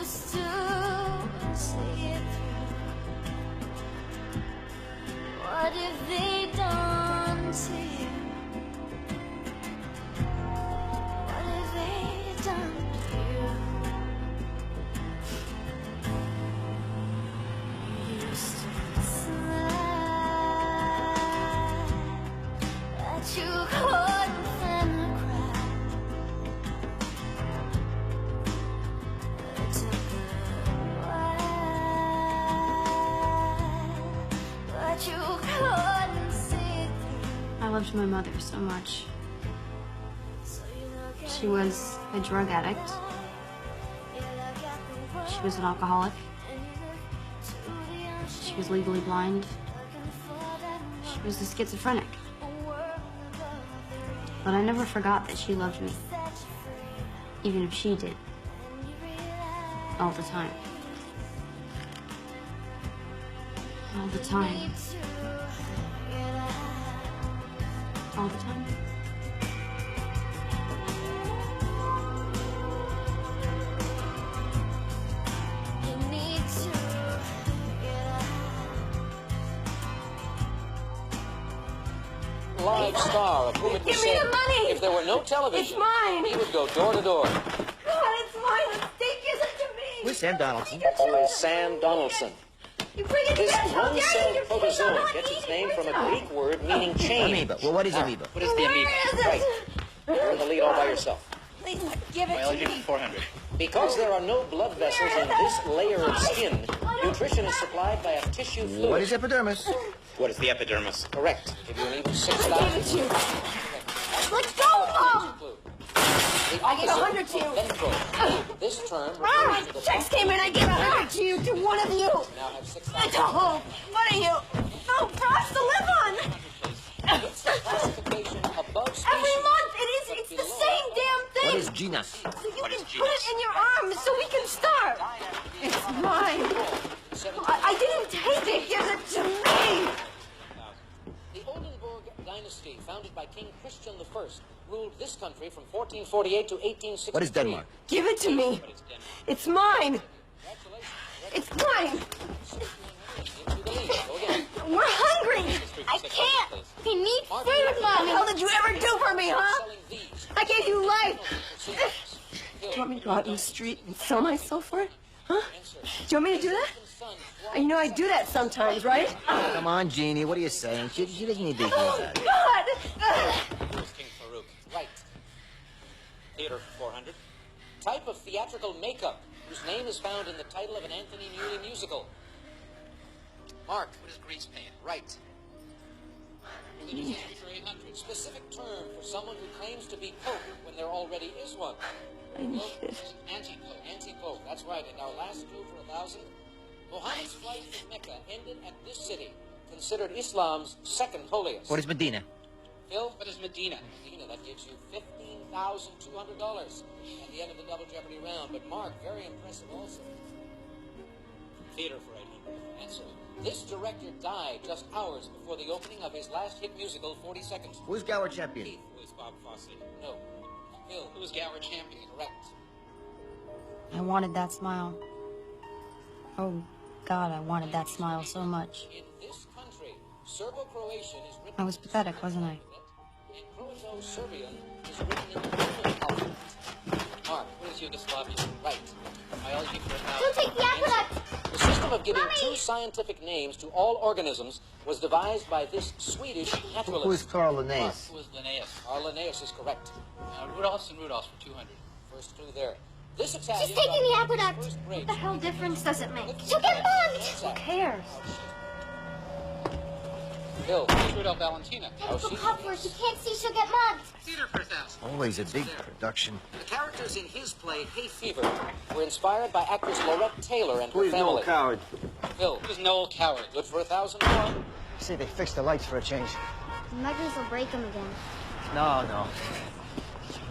used to see it through. What have they done to you? What have they done to you? You used to smile, but you couldn't stand the cry. It took a while, but you couldn't see through. I loved my mother so much. So you look at She was a drug addict. She was an alcoholic. She was legally blind. She was a schizophrenic. But I never forgot that she loved me, even if she did. All the time. All the time. All the time. You need to get out. Live star of whom it was Give me said the money! if there were no television, It's mine! he would go door to door. God, it's mine! The steak isn't to me! Where's Sam Donaldson? Who is Sam Donaldson? You bring it This back! How dare you! one-celled You're protozoan not gets its eating name from a my Greek word meaning chain. Amoeba. Well, what is amoeba? What is the amoeba? Where is Right. it? You're in the lead all by yourself. Please give it Well, I'll to give you me. 400. Because there are no blood vessels in this layer of skin, nutrition is supplied by a tissue fluid. What is epidermis? What is the epidermis? Correct. Give you an even I 6,000. gave it to you. Let's go, Mom! The I gave 100 opposite to you. of ventral. This term Ah, refers to the checks came in. I gave 100 to you, to one of you. now have I 6,000. don't. What are you? No, for us to live on. It's the classification above species. Every month, it's the same damn thing. What is genus? So you What can is put it in your arms so we can start. It's mine. I didn't take it. Give it to me. The Oldenburg dynasty, founded by King Christian I, ruled this country from 1448 to 1863. What is Denmark? Give it to me. It's mine. It's mine. Into the lead. Go again. We're hungry. I can't. We need food, What the Mommy. hell did you ever do for me, huh? Selling these. I gave you life. Secrets. Do you want me to go out in the street and sell myself for it? Huh? Do you want me to do that? You know I do that sometimes, right? Come on, Jeannie. What are you saying? She doesn't need to hear Oh, that. God! Here's King Farouk. Right. Theater for 400. Type of theatrical makeup whose name is found in the title of an Anthony Newley musical. Mark. What is grease paint? Right. Religious entry for 800. Specific term for someone who claims to be Pope when there already is one. I need it. Anti-pope. Anti-Pope. That's right. And our last clue for 1,000. Muhammad's flight to Mecca ended at this city, considered Islam's second holiest. What is Medina? Phil? What is Medina? Medina, that gives you $15,200 at the end of the double jeopardy round. But Mark, very impressive also. Theater for 800. Answer. This director died just hours before the opening of his last hit musical, 40 Seconds. Who's Gower champion? Keith. Who is Bob Fosse? No. Phil. Who is Gower champion? Correct. I wanted that smile. Oh, God, I wanted that smile so much. In this country, Serbo-Croatian is written... I was pathetic, wasn't I? And Croato-Serbian is written in the Roman alphabet. Mark. What is Yugoslavia? Right. Biology for 1,000. Don't take the aqueduct. The system of giving Mommy! two scientific names to all organisms was devised by this Swedish naturalist. Who is Carl Linnaeus? Who is Linnaeus? Our Linnaeus is correct. Rudolphs and Rudolphs for 200. First clue there. This Italian... She's taking the got aqueduct. first What grade. the hell difference does it make? She'll get mugged. Who cares? Bill. Who is Rudolph Valentina? Oh, Look she... up where she can't see, she'll get mugged. Theater for 1,000. Always a big production. The characters in his play, Hay Fever, were inspired by actress Lorette Taylor and her family. Coward? Bill. Who is Noel Coward? Good for 1,000 more. See, they fixed the lights for a change. The muggers will break them again. No.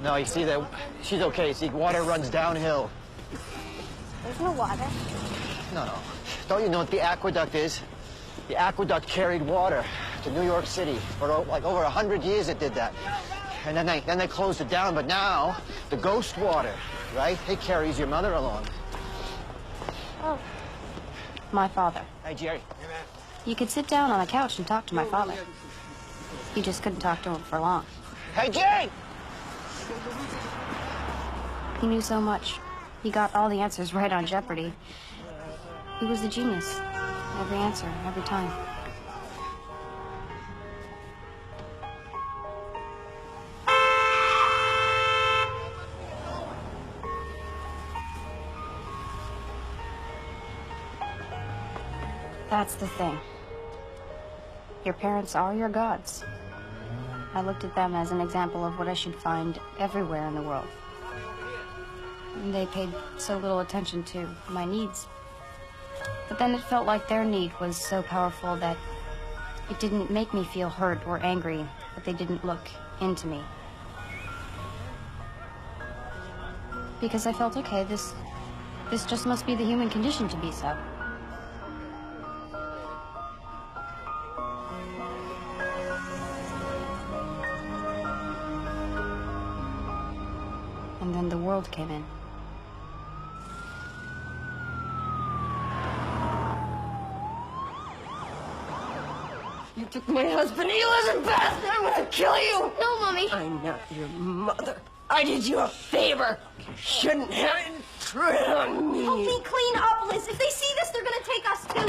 No, you see that she's okay. See, water runs downhill. There's no water. No. Don't you know what the aqueduct is? The aqueduct carried water to New York City for like over 100 years. It did that, and then they closed it down. But now the ghost water, right? It carries your mother along. Oh. My father. Hey, Jerry. You could sit down on the couch and talk to my father. You just couldn't talk to him for long. Hey, Jerry! He knew so much. He got all the answers right on Jeopardy. He was the genius. Every answer, every time. That's the thing. Your parents are your gods. I looked at them as an example of what I should find everywhere in the world. And they paid so little attention to my needs. But then it felt like their need was so powerful that it didn't make me feel hurt or angry, that they didn't look into me. Because I felt, okay, this just must be the human condition to be so. And then the world came in. You took my husband. He wasn't best. I'm gonna kill you. No, Mommy. I'm not your mother. I did you a favor. Shouldn't have intruded on me. Help me clean up, Liz. If they see this, they're gonna take us too.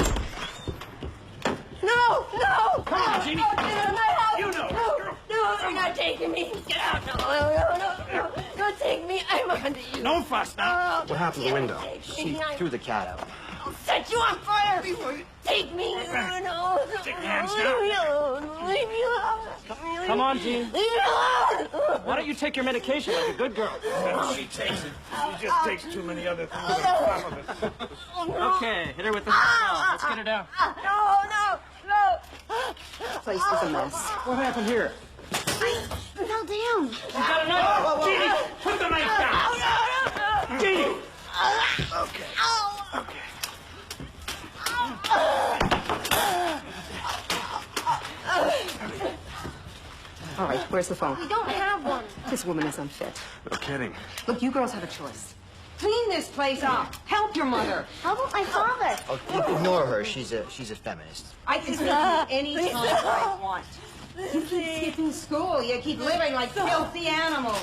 No, no. Come on, Jeannie. Oh, get out of my house. You know. No, they're not taking me. Get out. No. Don't take me. I'm onto you. No fuss now. What happened to the window? She Threw the cat out. I'll set you on fire. Take me. No. Take your hands down. Leave me alone. Come on, Jean. Leave me alone. Why don't you take your medication like a good girl? She takes it. She just takes too many other things on top of it. Okay, hit her with the now. Let's get her down. No. This place is a mess. What happened here? I fell down. You got a knife? Jeannie, put the knife down. Jeannie. Okay. All right, where's the phone? We don't have one. This woman is unfit. No kidding. Look, you girls have a choice. Clean this place up. Help your mother. How about my father? Oh, ignore her. She's a feminist. I can take you any time I want. You keep skipping school. You keep living like filthy animals.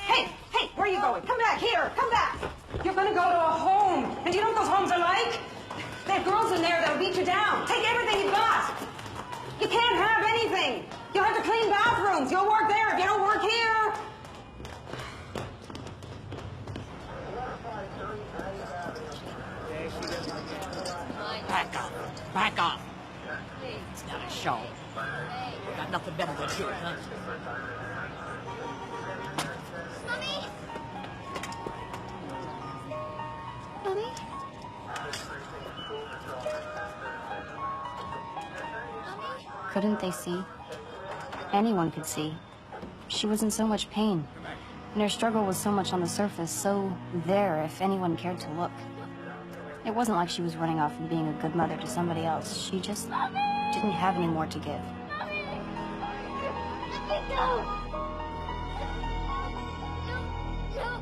Hey, where are you going? Come back here. Come back. You're going to go to a home. And do you know what those homes are like? They have girls in there that'll beat you down. Take everything you've got. You can't have anything. You'll have to clean bathrooms. You'll work there if you don't work here. Back off. It's not a show. You got nothing better to do, huh? Mommy? Mommy? Couldn't they see? Anyone could see. She was in so much pain. And her struggle was so much on the surface, so there if anyone cared to look. It wasn't like she was running off and being a good mother to somebody else. She just didn't have any more to give. Let me go! No.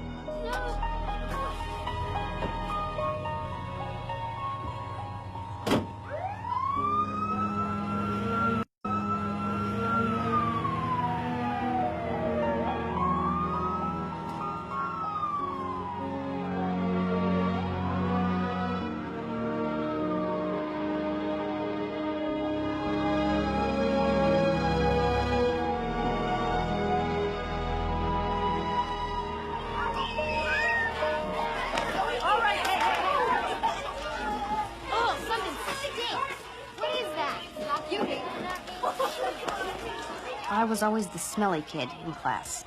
I was always the smelly kid in class.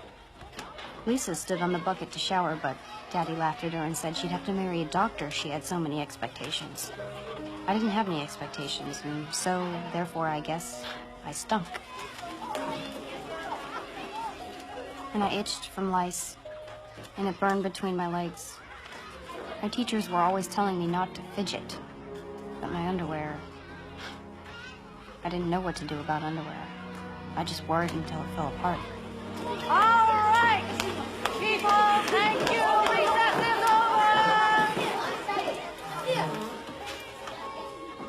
Lisa stood on the bucket to shower, but Daddy laughed at her and said she'd have to marry a doctor. She had so many expectations. I didn't have any expectations, and so, therefore, I guess I stunk. And I itched from lice, and it burned between my legs. My teachers were always telling me not to fidget, but my underwear... I didn't know what to do about underwear. I just worried until it fell apart. All right, people, thank you. Recess is over.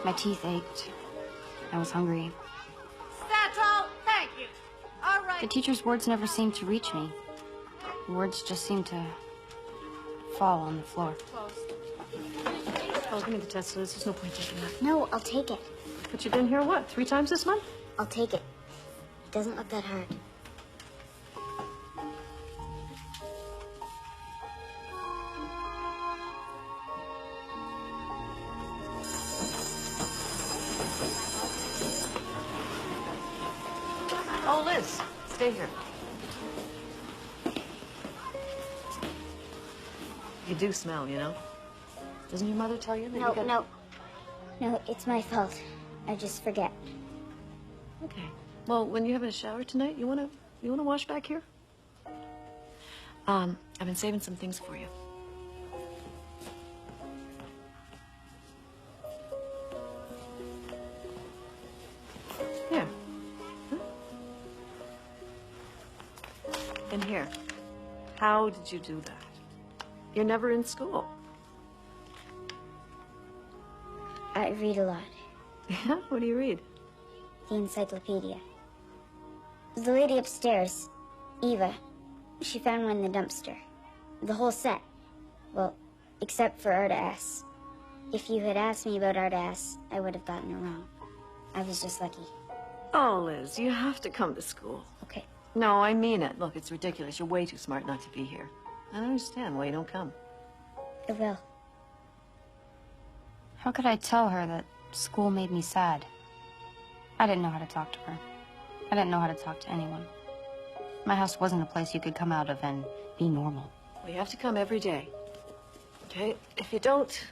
My teeth ached. I was hungry. That's all. Thank you. All right. The teacher's words never seemed to reach me. The words just seemed to fall on the floor. Oh, give me the test, Liz. There's no point taking that. No, I'll take it. But you've been here, what, 3 times this month? I'll take it. It doesn't look that hard. Oh, Liz, stay here. You do smell, you know? Doesn't your mother tell you that No, you got... no. No, it's my fault. I just forget. Okay. Well, when you have a shower tonight, you wanna wash back here? I've been saving some things for you. Here. Huh? And here. How did you do that? You're never in school. I read a lot. Yeah? What do you read? The encyclopedia. The lady upstairs, Eva, she found one in the dumpster. The whole set. Well, except for Arda-S. If you had asked me about Arda-S, I would have gotten it wrong. I was just lucky. Oh, Liz, you have to come to school. Okay. No, I mean it. Look, it's ridiculous. You're way too smart not to be here. I don't understand why you don't come. I will. How could I tell her that school made me sad? I didn't know how to talk to her. I didn't know how to talk to anyone. My house wasn't a place you could come out of and be normal. Well, you have to come every day. Okay? If you don't,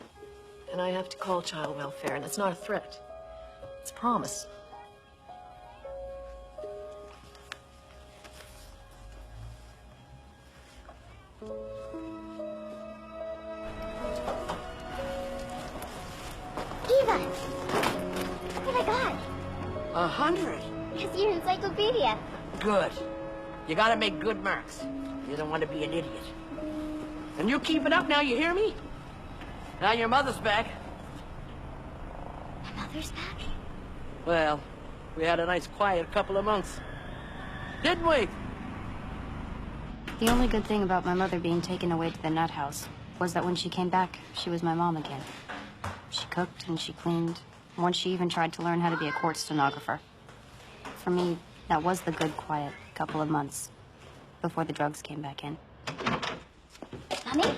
then I have to call child welfare, and it's not a threat. It's a promise. Eva! What I got? 100. It's your encyclopedia. Good. You gotta make good marks. You don't want to be an idiot. And you keep it up now, you hear me? Now your mother's back. My mother's back? Well, we had a nice quiet couple of months. Didn't we? The only good thing about my mother being taken away to the nut house was that when she came back, she was my mom again. She cooked and she cleaned. Once she even tried to learn how to be a court stenographer. For me, that was the good, quiet couple of months before the drugs came back in. Mommy?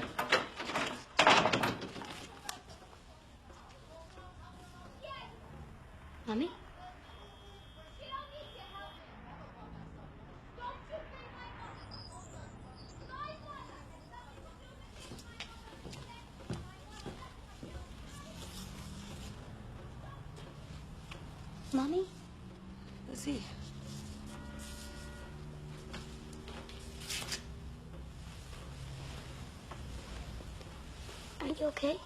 Mommy? Mommy? Lizzie. Are you okay?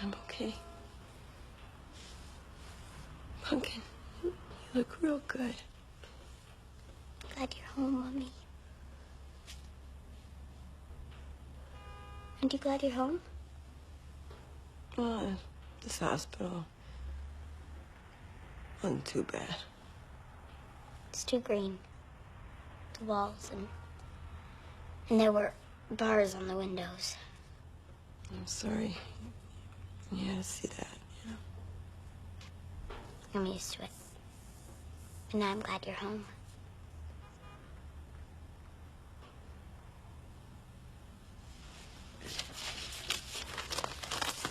I'm okay. Pumpkin, you look real good. Glad you're home, Mommy. Aren't you glad you're home? Oh, this hospital wasn't too bad. It's too green. The walls and there were bars on the windows. I'm sorry. You had to see that, you know. I'm used to it. And now I'm glad you're home.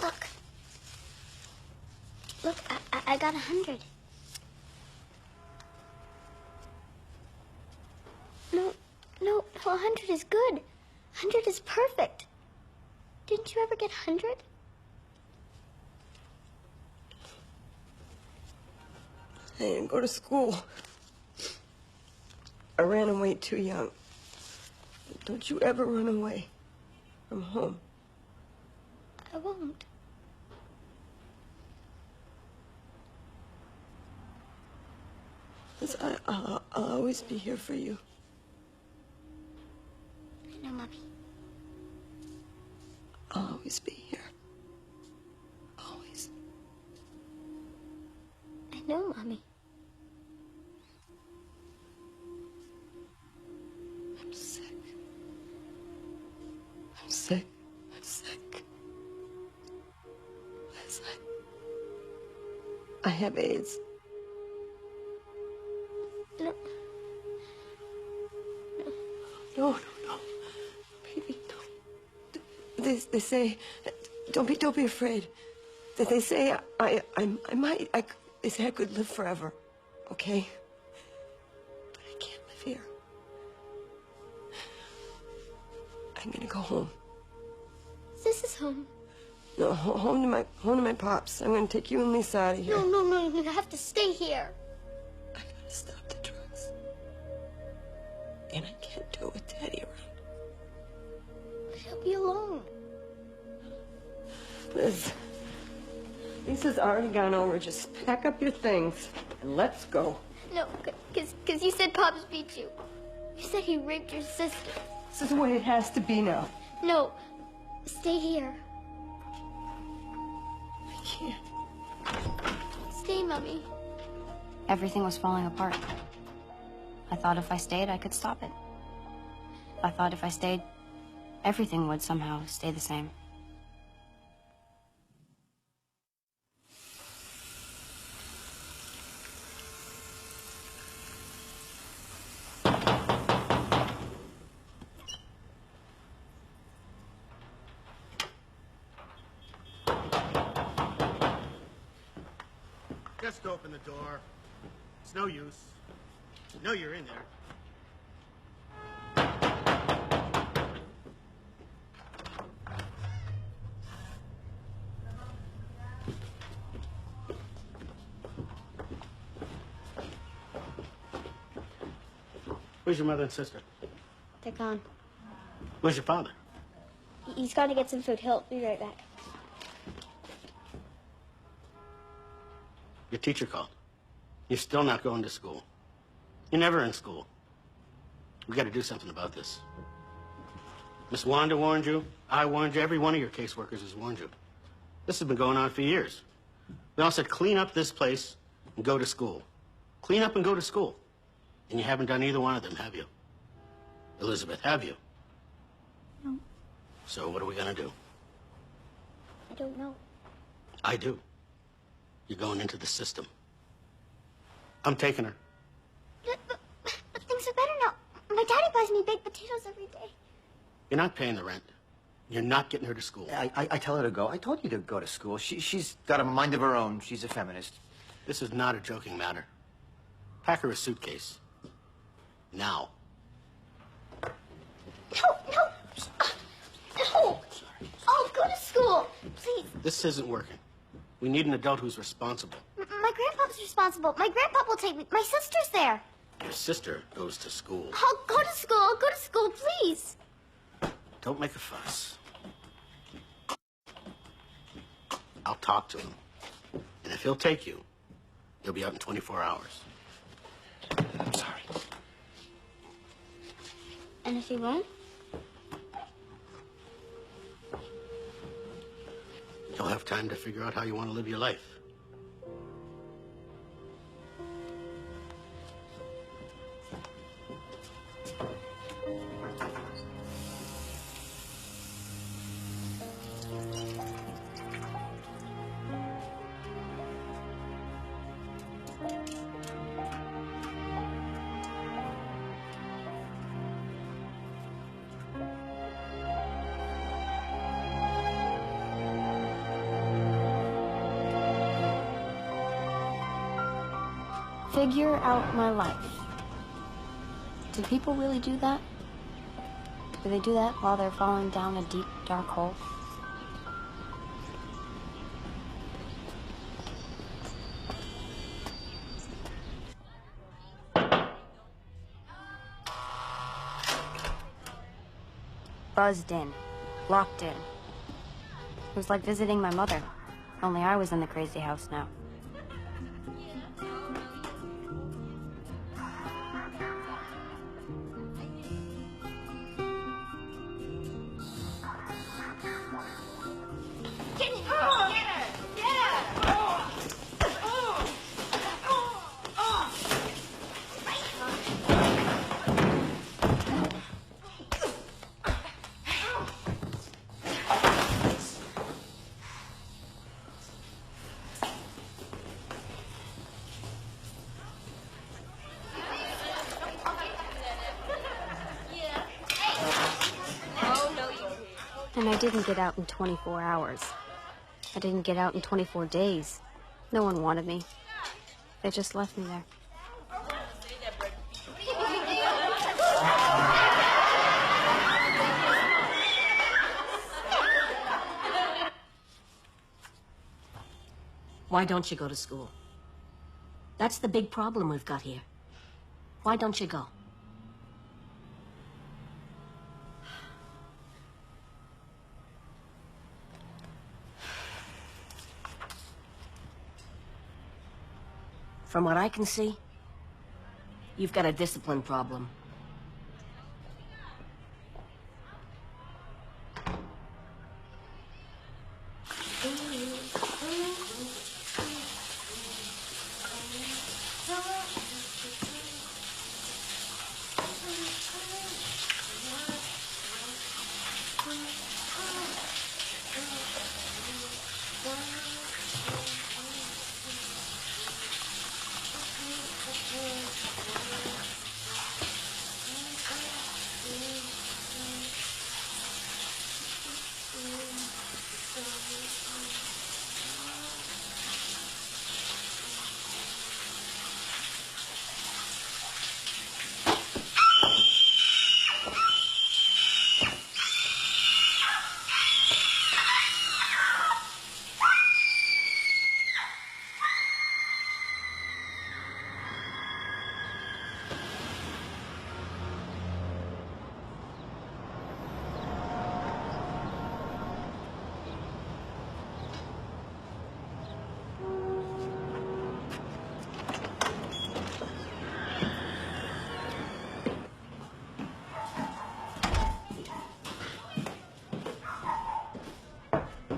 Look. Look, I got 100. No, 100 is good. 100 is perfect. Didn't you ever get 100? I didn't go to school. I ran away too young. Don't you ever run away from home. I won't. I'll always be here for you. I know, Mommy. I'll always be here. Always. Mommy. I'm sick. I'm sick. I'm sick. Liz, I have AIDS. No. No. Baby, don't. They say, don't be afraid. That they say they say I could live forever, okay? But I can't live here. I'm gonna go home. This is home. No, home to my pops. I'm gonna take you and Lisa out of here. No, you have to stay here. I gotta stop the drugs. And I can't do it with Daddy around. But he'll be alone. Liz, Lisa's already gone over. Just pack up your things and let's go. No, because you said Pops beat you. You said he raped your sister. This is the way it has to be now. No, stay here. I can't. Stay, Mommy. Everything was falling apart. I thought if I stayed, I could stop it. I thought if I stayed, everything would somehow stay the same. Just open the door. It's no use. You know you're in there. Where's your mother and sister? They're gone. Where's your father? He's gone to get some food. He'll be right back. Your teacher called. You're still not going to school. You're never in school. We got to do something about this. Miss Wanda warned you. I warned you. Every one of your caseworkers has warned you. This has been going on for years. We all said, clean up this place and go to school. Clean up and go to school. And you haven't done either one of them, have you? Elizabeth, have you? No. So what are we going to do? I don't know. I do. You're going into the system. I'm taking her. But things are better now. My daddy buys me baked potatoes every day. You're not paying the rent. You're not getting her to school. I tell her to go. I told you to go to school. She's got a mind of her own. She's a feminist. This is not a joking matter. Pack her a suitcase. Now. No. No. I'll go to school. Please. This isn't working. We need an adult who's responsible. My grandpa's responsible. My grandpa will take me. My sister's there. Your sister goes to school. I'll go to school. I'll go to school, please. Don't make a fuss. I'll talk to him. And if he'll take you, you'll be out in 24 hours. I'm sorry. And if he won't? You'll have time to figure out how you want to live your life. Figure out my life. Do people really do that? Do they do that while they're falling down a deep, dark hole? Buzzed in. Locked in. It was like visiting my mother. Only I was in the crazy house now. And I didn't get out in 24 hours. I didn't get out in 24 days. No one wanted me. They just left me there. Why don't you go to school? That's the big problem we've got here. Why don't you go? From what I can see, you've got a discipline problem.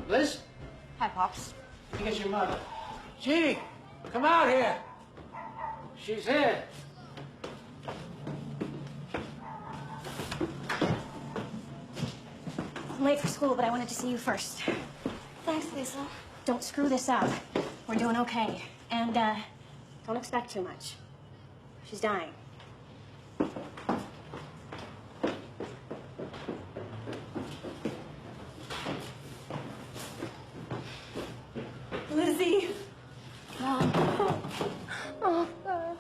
Liz? Hi, Pops. I think it's your mother. Gee, come out here. She's here. I'm late for school, but I wanted to see you first. Thanks, Lisa. Don't screw this up. We're doing okay. And, don't expect too much. She's dying. Lizzie! Mom. Oh, God.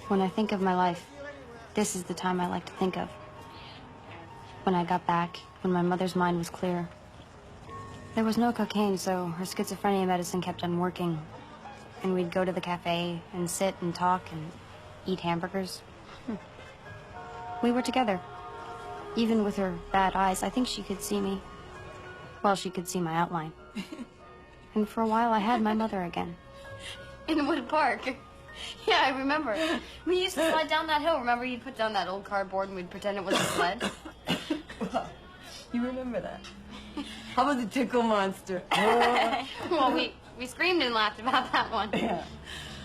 When I think of my life, this is the time I like to think of. When I got back, when my mother's mind was clear. There was no cocaine, so her schizophrenia medicine kept on working. And we'd go to the cafe and sit and talk and eat hamburgers. We were together. Even with her bad eyes, I think she could see me. Well, she could see my outline. And for a while, I had my mother again. In Wood Park. Yeah, I remember. We used to slide down that hill. Remember, you'd put down that old cardboard and we'd pretend it was a sled? You remember that? How about the tickle monster? Well, we screamed and laughed about that one. Yeah.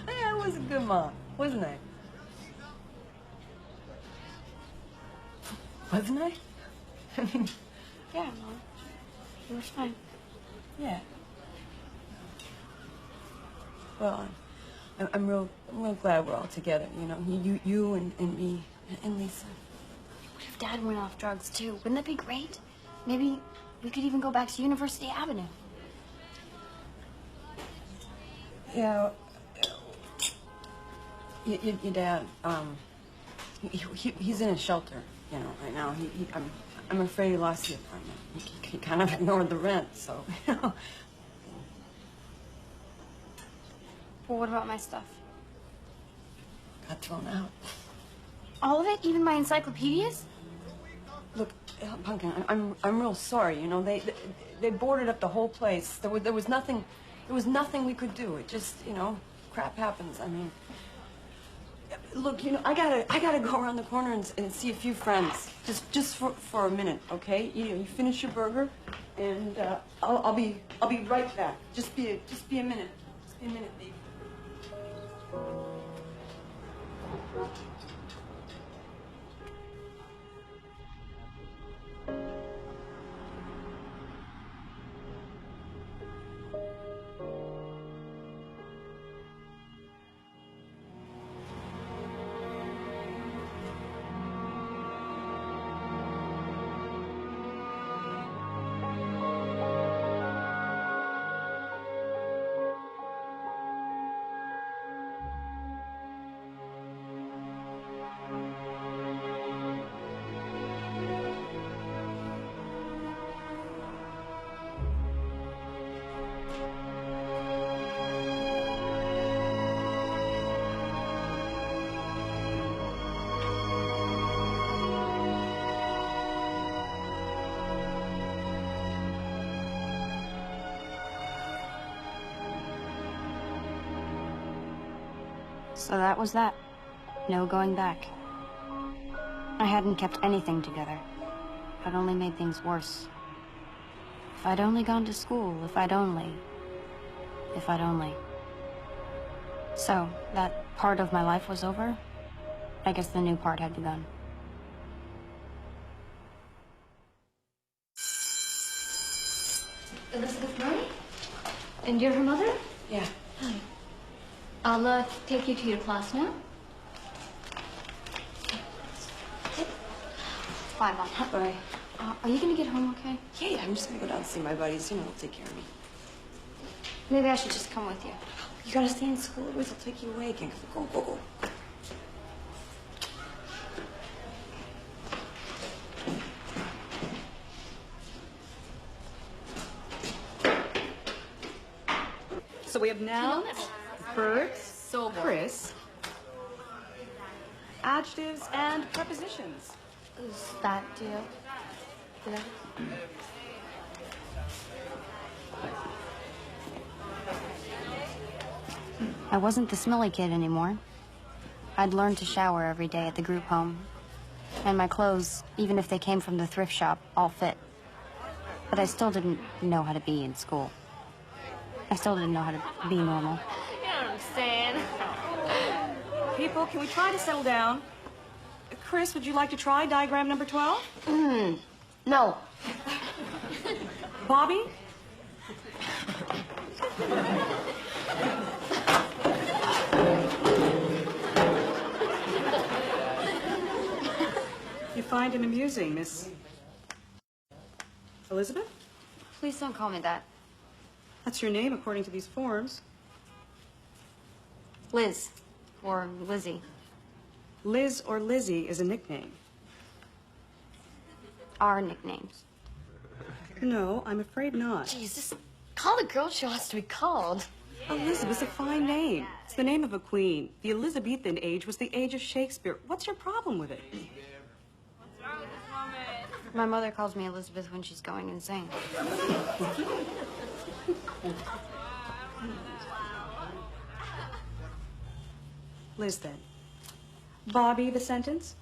I was a good mom, wasn't I? Wasn't I? I mean, Yeah, Mom. You were fine. yeah. Well, I'm real glad we're all together, you know, you and me and Lisa. What if Dad went off drugs, too? Wouldn't that be great? Maybe we could even go back to University Avenue. Yeah. Your dad, he's in a shelter, you know, right now. I'm afraid he lost the apartment. He kind of ignored the rent, so, you know. Well, what about my stuff? Got thrown out. All of it? Even my encyclopedias? Look, Pumpkin, I'm real sorry. You know, they boarded up the whole place. There was nothing we could do. It just, you know, crap happens. I mean, look, you know, I gotta go around the corner and see a few friends, just for a minute, okay? You finish your burger, and I'll be right back. Just be a minute. Just be a minute, baby. So that was that. No going back. I hadn't kept anything together. I'd only made things worse. If I'd only gone to school, if I'd only. So, that part of my life was over. I guess the new part had begun. Elizabeth Murray? And you're her mother? Yeah. Hi. I'll take you to your class now. Bye, Mom. Bye. Are you gonna get home okay? Yeah, I'm just gonna go down and see my buddies. You know, they'll take care of me. Maybe I should just come with you. You gotta stay in school, otherwise they'll take you away again. Go. So we have now verbs, So boring. Chris, adjectives, and prepositions. Is that deal? Yeah. I wasn't the smelly kid anymore. I'd learned to shower every day at the group home. And my clothes, even if they came from the thrift shop, all fit. But I still didn't know how to be in school. I still didn't know how to be normal. You know what I'm saying? People, can we try to settle down? Chris, would you like to try diagram number 12? No. Bobby? You find him amusing, Miss Elizabeth? Please don't call me that. That's your name according to these forms. Liz. Or Lizzie. Liz or Lizzie is a nickname. Our nicknames. No, I'm afraid not. Jeez, just call the girl she wants to be called. Elizabeth's a fine name. It's the name of a queen. The Elizabethan age was the age of Shakespeare. What's your problem with it? My mother calls me Elizabeth when she's going insane. Liz, then. Bobby, the sentence?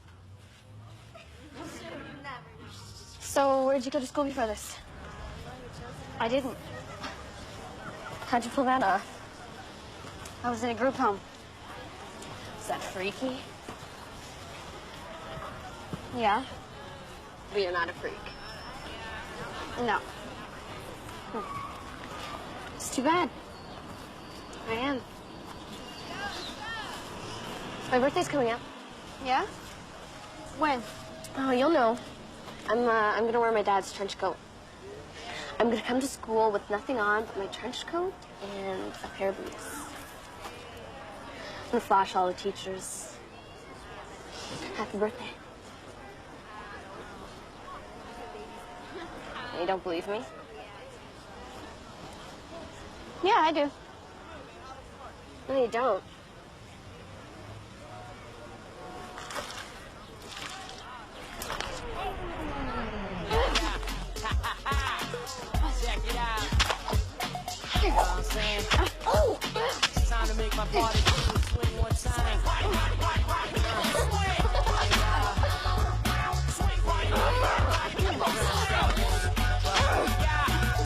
So, where'd you go to school before this? I didn't. How'd you pull that off? I was in a group home. Is that freaky? Yeah? But you're not a freak. No. It's too bad. I am. My birthday's coming up. Yeah? When? Oh, you'll know. I'm gonna wear my dad's trench coat. I'm gonna come to school with nothing on but my trench coat and a pair of boots. I'm gonna flash all the teachers. Happy birthday. You don't believe me? Yeah, I do. No, you don't. Check it out. You know what I'm saying? Oh! It's time to make my party swing one time.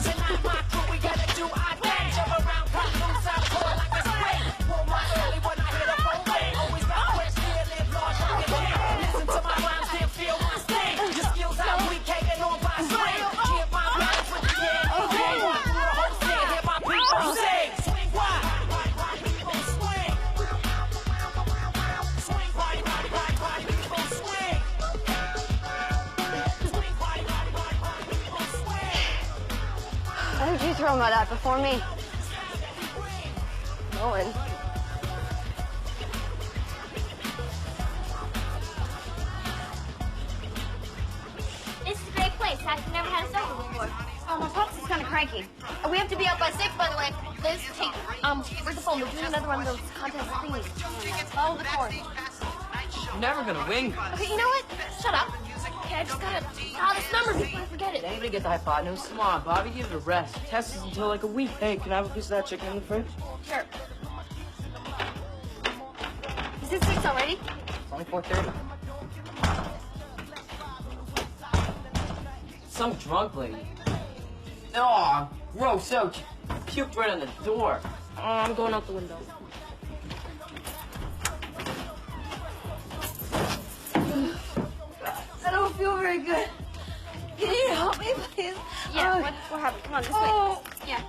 Tonight, my crew, we gotta do our thing. Jump around, come loose, I'm cool like a spring. Pull my belly when I hit a phone ring. Always got fresh, here, live large, like a thing. Listen to my rhymes, then feel my sting. Your skills out, we taking on by string. Get my balance with the kid. Okay, walk through the whole scene, hear my people sing. Swing wide, people swing. Swing wide, people swing. Swing wide, people swing. Why did you throw mud out before me? No one. This is a great place. I've never had a supper before. Oh, my pops is kind of cranky. We have to be up by 6, by the way. Liz, take, where's the phone? We're doing another one of those contest thingies. Follow the cord. You're never gonna win. Okay, you know what? Shut up. Okay, I just gotta dial this number before I forget it. Anybody get the hypotenuse? Come on, Bobby, give it a rest. Test is until like a week. Hey, can I have a piece of that chicken in the fridge? Sure. Is it 6 already? It's only 4:30. Some drunk lady. Oh, gross. So puked right on the door. Oh, I'm going out the window. I don't feel very good. Can you help me, please? Yeah, what happened? Come on, this way. Yeah.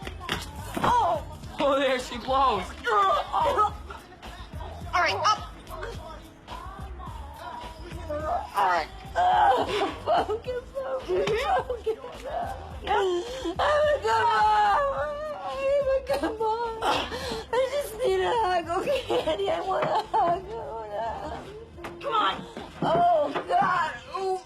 Oh! Oh, there she blows. Oh! All right, up. All right. Focus. I'm a good mom. I just need a hug, okay, Andy? I want a hug. Come on. Oh, God. Ooh.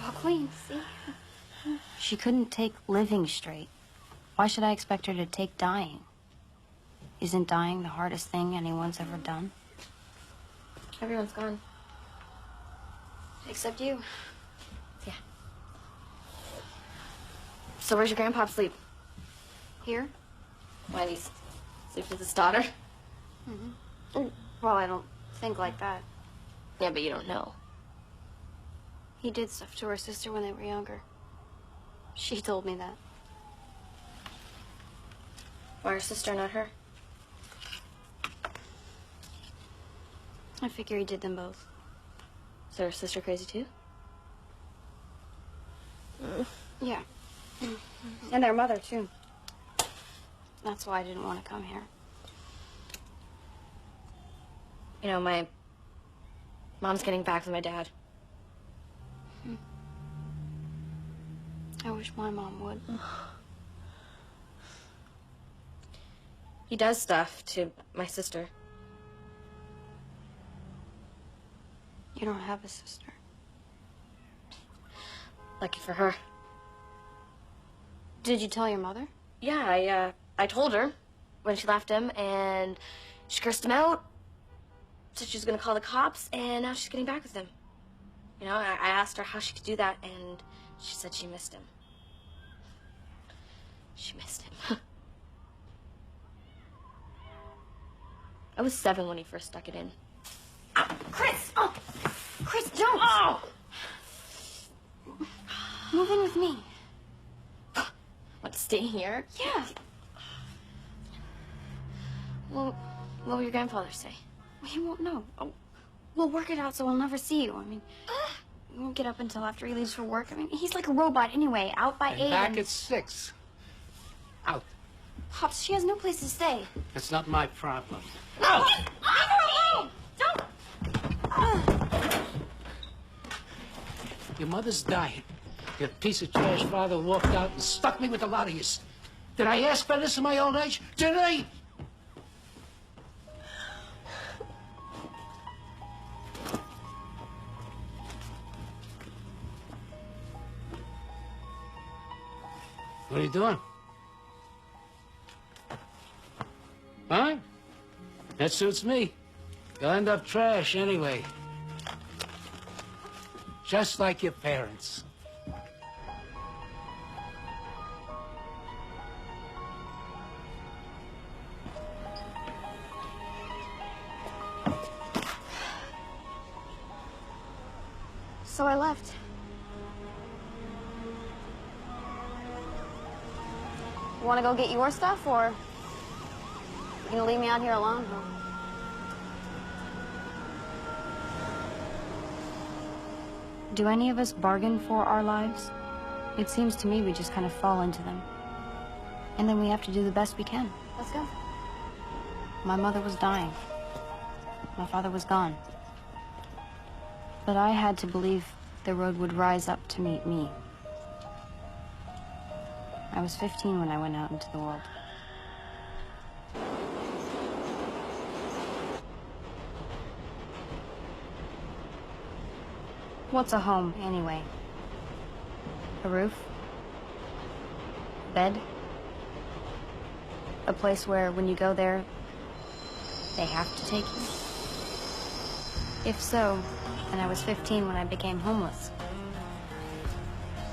All clean, see? She couldn't take living straight. Why should I expect her to take dying? Isn't dying the hardest thing anyone's ever done? Everyone's gone. Except you. Yeah. So where's your grandpa sleep? Here? Why, he sleeps with his daughter? Mm-hmm. Well, I don't think like that. Yeah, but you don't know. He did stuff to her sister when they were younger. She told me that. Why her sister, not her? I figure he did them both. Is her sister crazy too? Yeah. And their mother, too. That's why I didn't want to come here. You know, my mom's getting back with my dad. I wish my mom would. He does stuff to my sister. You don't have a sister. Lucky for her. Did you tell your mother? Yeah, I told her when she left him, and she cursed him out. Said she was gonna call the cops, and now she's getting back with him. You know, I asked her how she could do that, and she said she missed him. She missed him. I was 7 when he first stuck it in. Chris! Oh! Chris, don't! Oh! Move in with me. What, stay here? Yeah. Well, what will your grandfather say? He won't know. Oh, we'll work it out so I'll never see you. I mean, we won't get up until after he leaves for work. I mean, he's like a robot anyway, out by 8. Back at 6. Out. Pops, she has no place to stay. That's not my problem. No! Leave her alone! Don't! Your mother's dying. Your piece of trash father walked out and stuck me with a lot of you. Did I ask for this in my old age? Did I? What are you doing? Huh? That suits me. You'll end up trash anyway. Just like your parents. So I left. You want to go get your stuff, or you gonna leave me out here alone? Huh? Do any of us bargain for our lives? It seems to me we just kind of fall into them. And then we have to do the best we can. Let's go. My mother was dying. My father was gone. But I had to believe the road would rise up to meet me. I was 15 when I went out into the world. What's a home, anyway? A roof? Bed? A place where, when you go there, they have to take you? If so, then I was 15 when I became homeless.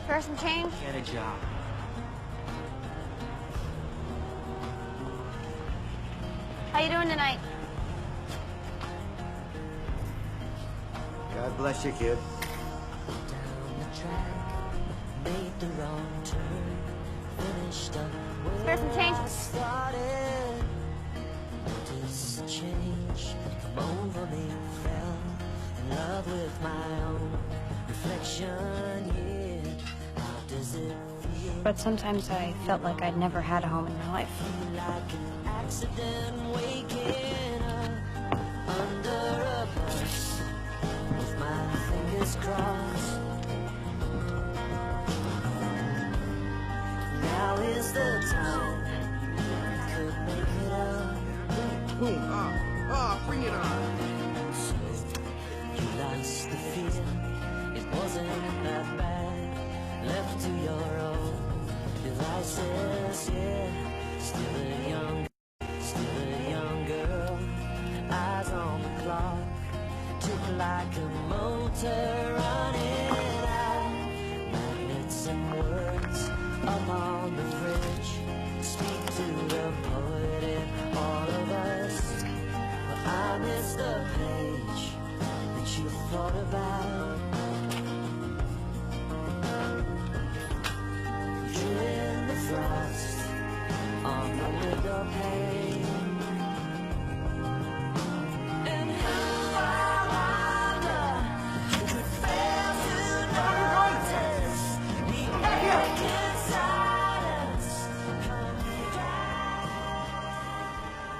For some change? Get a job. How you doing tonight? God bless you, kid. Spare some change? Change come over me, fell in love with my own reflection. Yeah, how does it feel? But sometimes I felt like I'd never had a home in my life. Like an accident, waking up under a bus with my fingers crossed. Now is the time we could make it up. Boom, bring it on. So you lost the fear, it wasn't that bad. Left to your own devices, yeah. Still a young girl. Eyes on the clock, tick like a motor running out. Magnets and words up on the fridge. Speak to the poet in all of us. I miss the page that you thought about. Drew in the frost on the window pane. And who I wonder could fail to notice the vacant silence.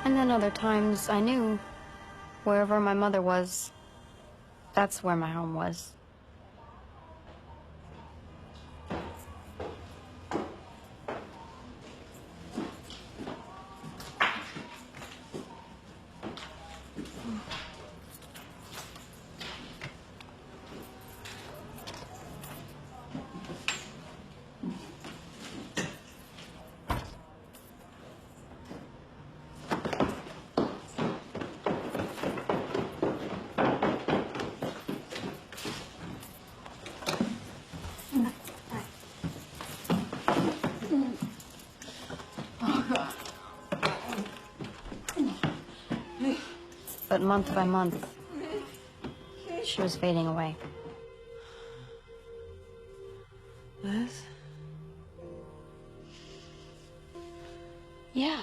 And then other times I knew wherever my mother was, that's where my home was. But month by month, she was fading away. Liz? Yeah.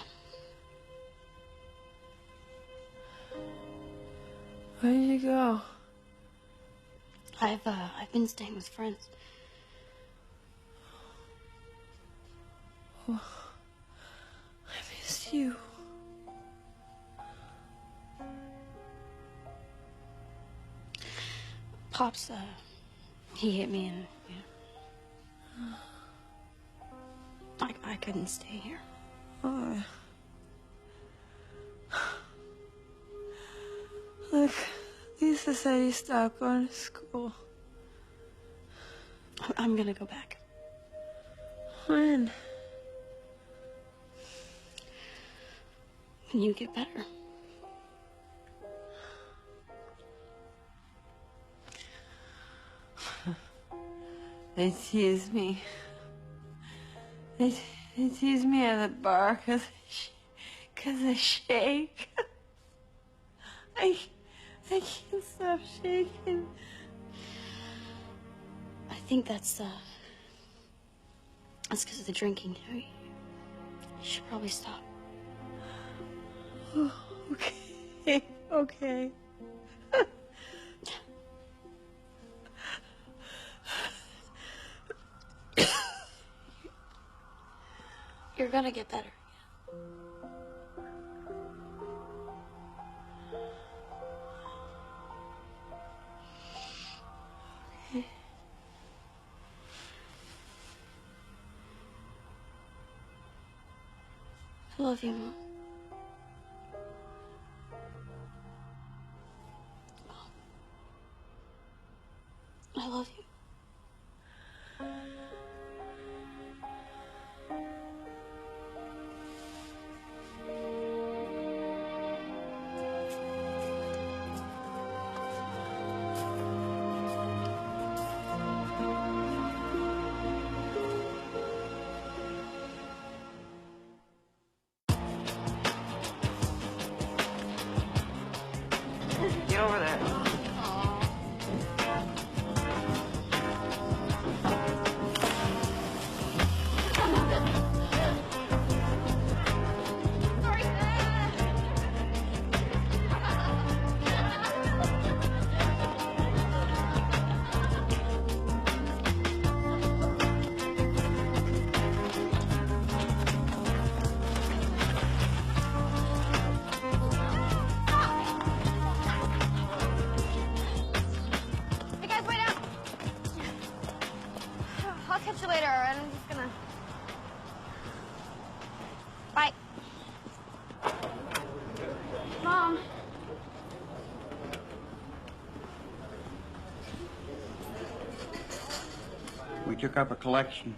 Where did you go? I've been staying with friends. Oh, I miss you. Pops, he hit me and, I couldn't stay here. Oh. Look, Lisa said you stopped going to school. I'm gonna go back. When? When you get better. They tease me. They tease me at the bar because I shake. I can't stop shaking. I think that's because of the drinking. You should probably stop. Oh, okay, okay. You're gonna get better. I love you, Mom. I love you. Get over there. Hey guys, wait up! I'll catch you later, and I'm just gonna... Bye. Mom. We took up a collection.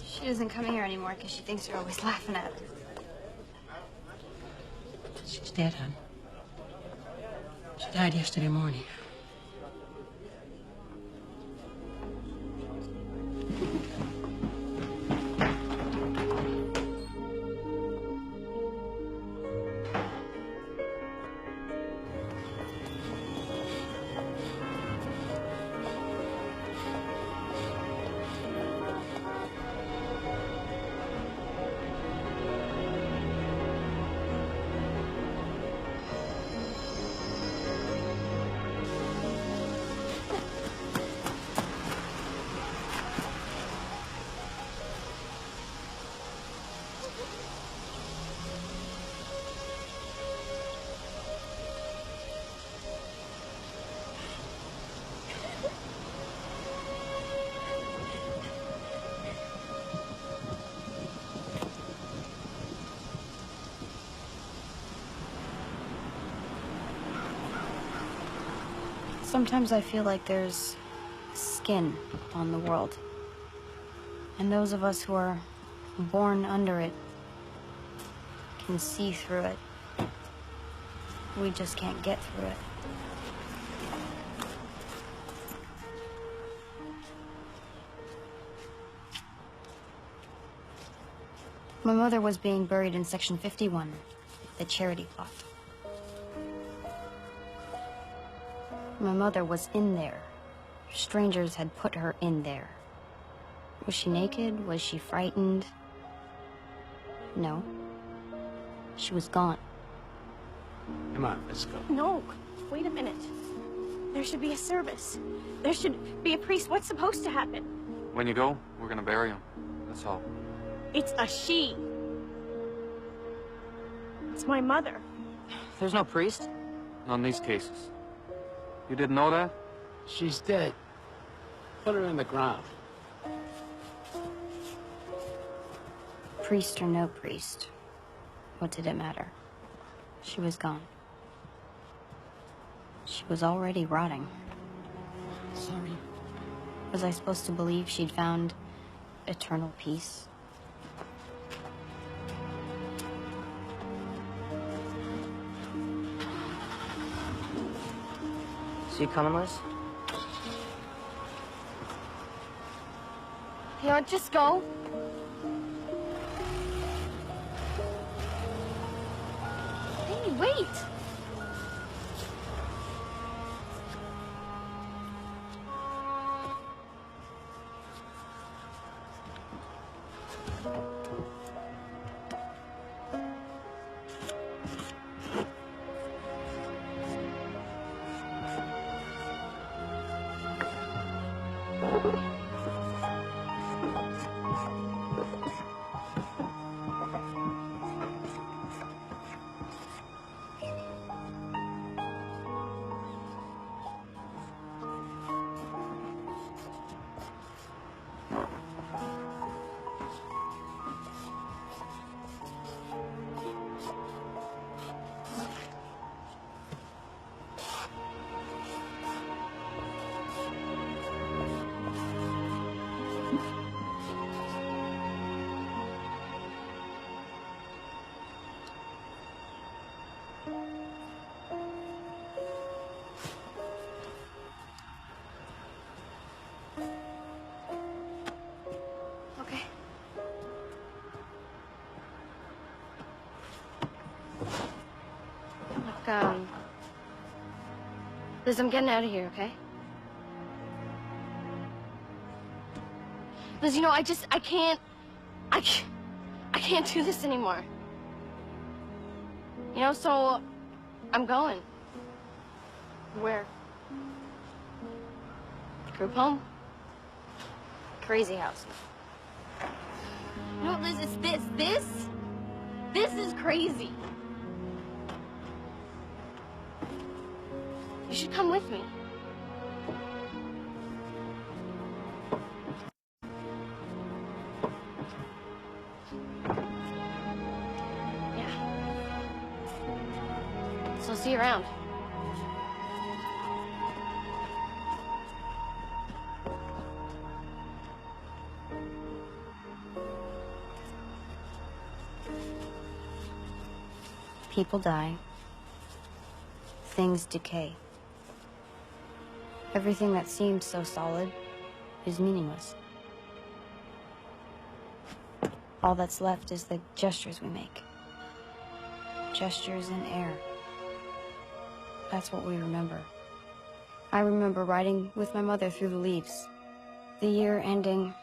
She doesn't come here anymore because she thinks you're always laughing at her. She's dead, hon. She died yesterday morning. Sometimes I feel like there's skin on the world. And those of us who are born under it can see through it. We just can't get through it. My mother was being buried in Section 51, the charity plot. My mother was in there. Strangers had put her in there. Was she naked? Was she frightened? No. She was gone. Come on, let's go. No, wait a minute. There should be a service. There should be a priest. What's supposed to happen? When you go, we're gonna bury him. That's all. It's a she. It's my mother. There's no priest? Not in these cases. You didn't know that? She's dead. Put her in the ground. Priest or no priest, what did it matter? She was gone. She was already rotting. Sorry. Was I supposed to believe she'd found eternal peace? So you coming, Liz? You know, just go. Hey, wait! Okay. Look, Liz, I'm getting out of here, okay? Liz, you know, I can't do this anymore. You know, so I'm going. Where? Group home? Crazy house. You know what, Liz, it's this is crazy. You should come with me. So see you around. People die. Things decay. Everything that seems so solid is meaningless. All that's left is the gestures we make. Gestures in air. That's what we remember. I remember riding with my mother through the leaves. The year ending,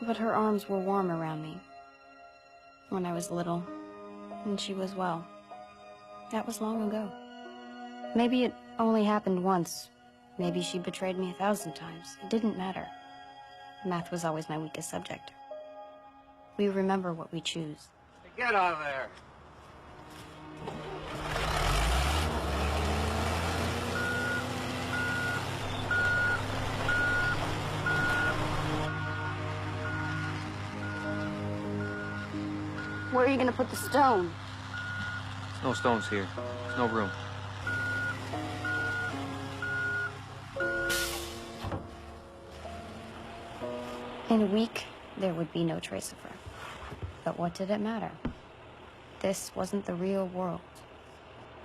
but her arms were warm around me. When I was little, and she was well. That was long ago. Maybe it only happened once. Maybe she betrayed me 1,000 times. It didn't matter. Math was always my weakest subject. We remember what we choose. Get out of there. Where are you gonna put the stone? There's no stones here. There's no room. In a week, there would be no trace of her. But what did it matter? This wasn't the real world.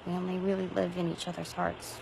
We only really live in each other's hearts.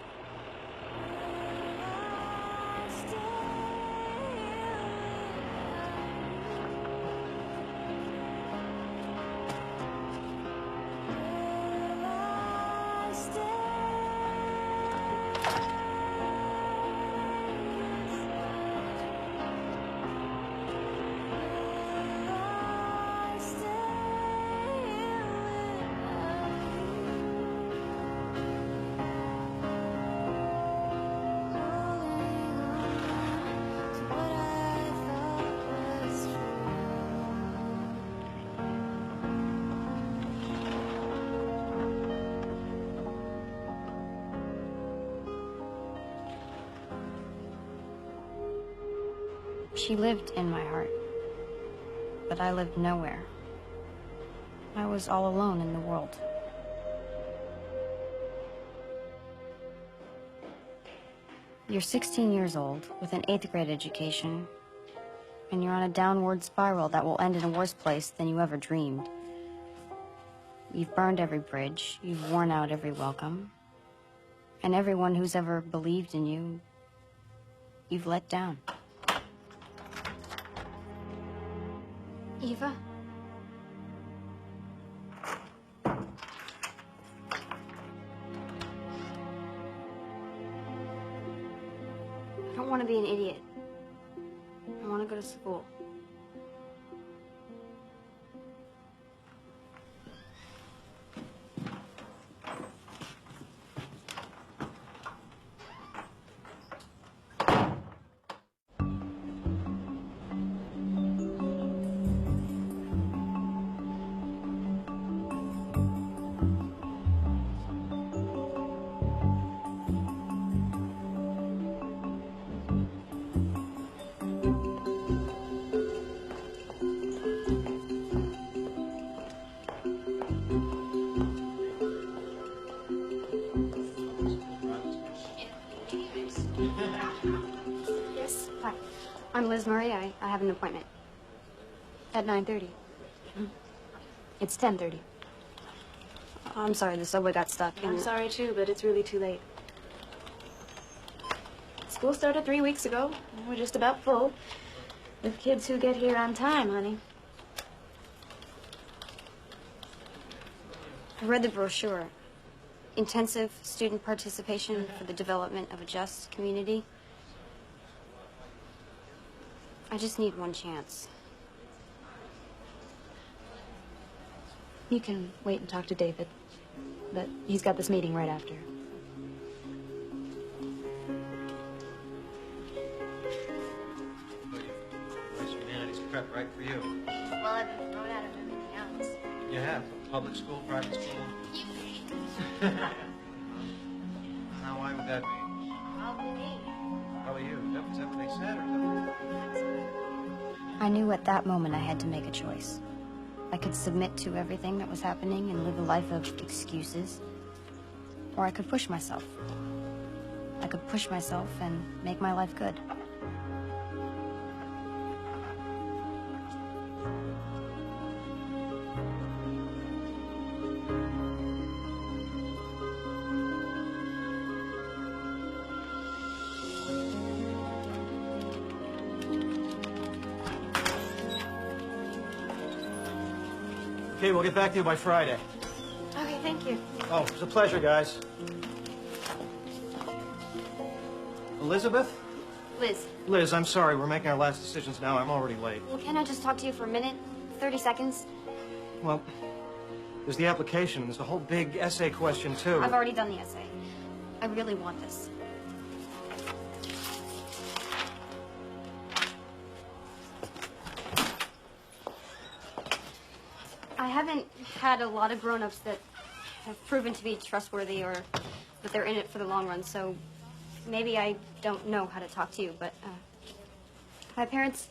She lived in my heart, but I lived nowhere. I was all alone in the world. You're 16 years old with an 8th grade education, and you're on a downward spiral that will end in a worse place than you ever dreamed. You've burned every bridge, you've worn out every welcome, and everyone who's ever believed in you, you've let down. Eva? I don't want to be an idiot. I want to go to school. I'm Liz Murray. I have an appointment. At 9:30. It's 10:30. I'm sorry, the subway got stuck. I'm sorry too, but it's really too late. School started 3 weeks ago. We're just about full. With kids who get here on time, honey. I read the brochure. Intensive student participation for the development of a just community. I just need one chance. You can wait and talk to David, but he's got this meeting right after. Nice humanities prep right for you. Well, I've been thrown out of everything else. You have? Public school, private school? Now, why would that be? How are you? Is that what they said, or I knew at that moment I had to make a choice. I could submit to everything that was happening and live a life of excuses, or I could push myself. I could push myself and make my life good. Okay, we'll get back to you by Friday. Okay, thank you. Oh, it was a pleasure, guys. Elizabeth? Liz, Liz, I'm sorry. We're making our last decisions now. I'm already late. well, can I just talk to you for a minute? 30 seconds? Well, there's the application. There's the whole big essay question, too. I've already done the essay. I really want this. I haven't had a lot of grown-ups that have proven to be trustworthy or that they're in it for the long run, so maybe I don't know how to talk to you, but my parents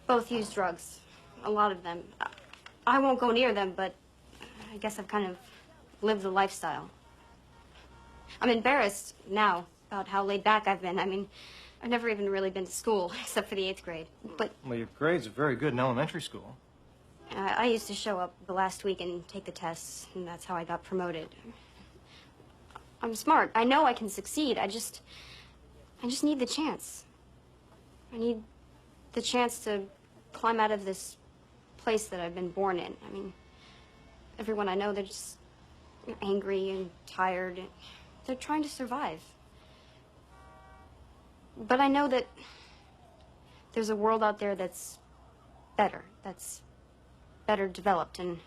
both use drugs, a lot of them. I won't go near them, but I guess I've kind of lived the lifestyle. I'm embarrassed now about how laid back I've been. I mean, I've never even really been to school except for the 8th grade, but Well, your grades are very good in elementary school. I used to show up the last week and take the tests, and that's how I got promoted. I'm smart. I know I can succeed. I just need the chance. I need the chance to climb out of this place that I've been born in. I mean, everyone I know, they're just angry and tired. They're trying to survive. But I know that there's a world out there that's better, that's better developed, and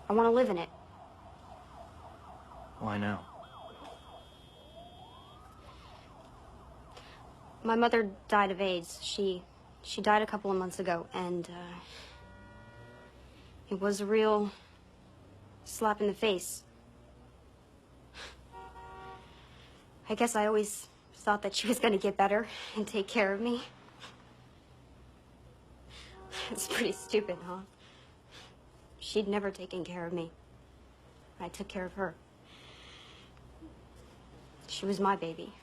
I want to live in it. Why now? My mother died of AIDS. She died a couple of months ago, and it was a real slap in the face. I guess I always thought that she was going to get better and take care of me. It's pretty stupid, huh? She'd never taken care of me. I took care of her. She was my baby.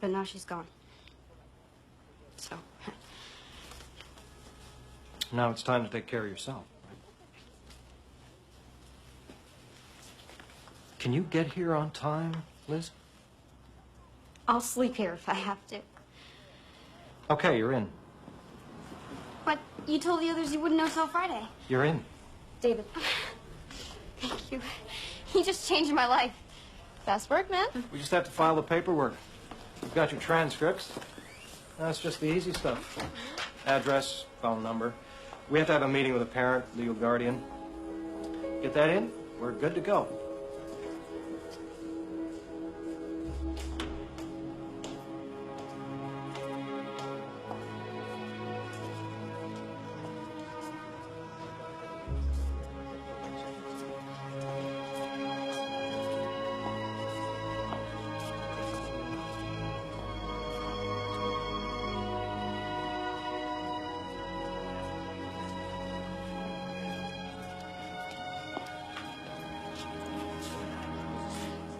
But now she's gone. So. Now it's time to take care of yourself. Can you get here on time, Liz? I'll sleep here if I have to. Okay, you're in. But you told the others you wouldn't know till Friday. You're in. David. Thank you. You just changed my life. Fast work, man. We just have to file the paperwork. You've got your transcripts. That's just the easy stuff. Address, phone number. We have to have a meeting with a parent, legal guardian. Get that in, we're good to go.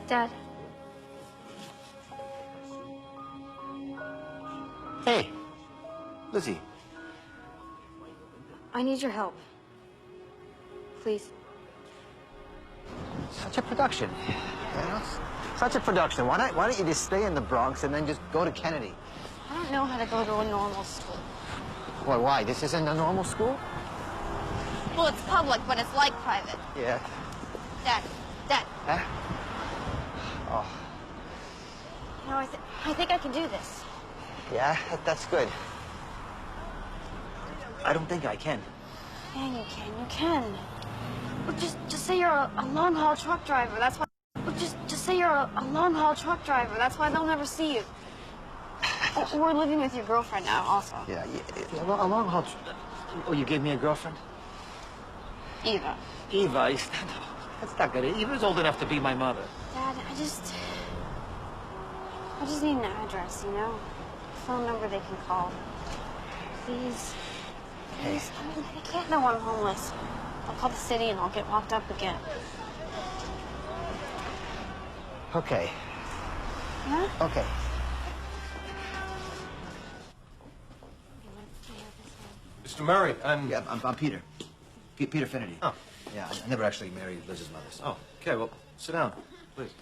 Dad. Hey, Lizzie. I need your help. Please. Such a production. You know, such a production. Why don't you just stay in the Bronx and then just go to Kennedy? I don't know how to go to a normal school. Why? This isn't a normal school? Well, it's public, but it's like private. Yeah. Dad. Huh? Oh, You know, I think I can do this. yeah? That's good. I don't think I can. Yeah, you can. You can. Well, just say you're a long-haul truck driver. That's why. Well, just say you're a long-haul truck driver. That's why they'll never see you. We're living with your girlfriend now, also. Yeah, a long haul. Oh, you gave me a girlfriend? Eva. Eva? That's not good. Eva's old enough to be my mother. Dad, I just need an address, you know? A phone number they can call. Please. Please. I mean, they can't know I'm homeless. I'll call the city and I'll get locked up again. Okay. Yeah? Okay. Mr. Murray, Yeah, I'm Peter. Peter Finity. Oh. Yeah, I never actually married Liz's mother. So. Oh, okay, well, sit down, please.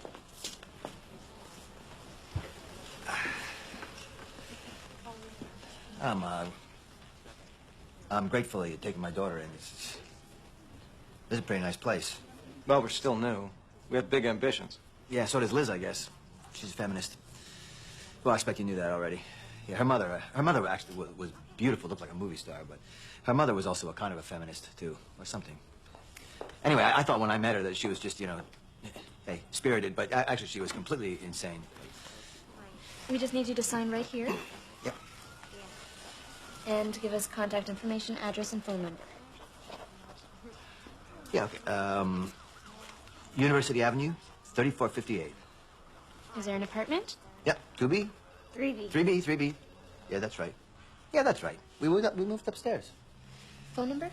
I'm grateful that you're taking my daughter in. This is a pretty nice place. Well, we're still new. We have big ambitions. Yeah, so does Liz, I guess. She's a feminist. Well, I expect you knew that already. Yeah, her mother actually was beautiful, looked like a movie star, but her mother was also a kind of a feminist, too, or something. Anyway, I thought when I met her that she was just, you know, hey, spirited, but actually she was completely insane. We just need you to sign right here. Yep. And give us contact information, address, and phone number. Yeah, okay. University Avenue, 3458. Is there an apartment? Yep, 2B. 3B. 3B. Yeah, that's right. Yeah, that's right. We moved upstairs. Phone number?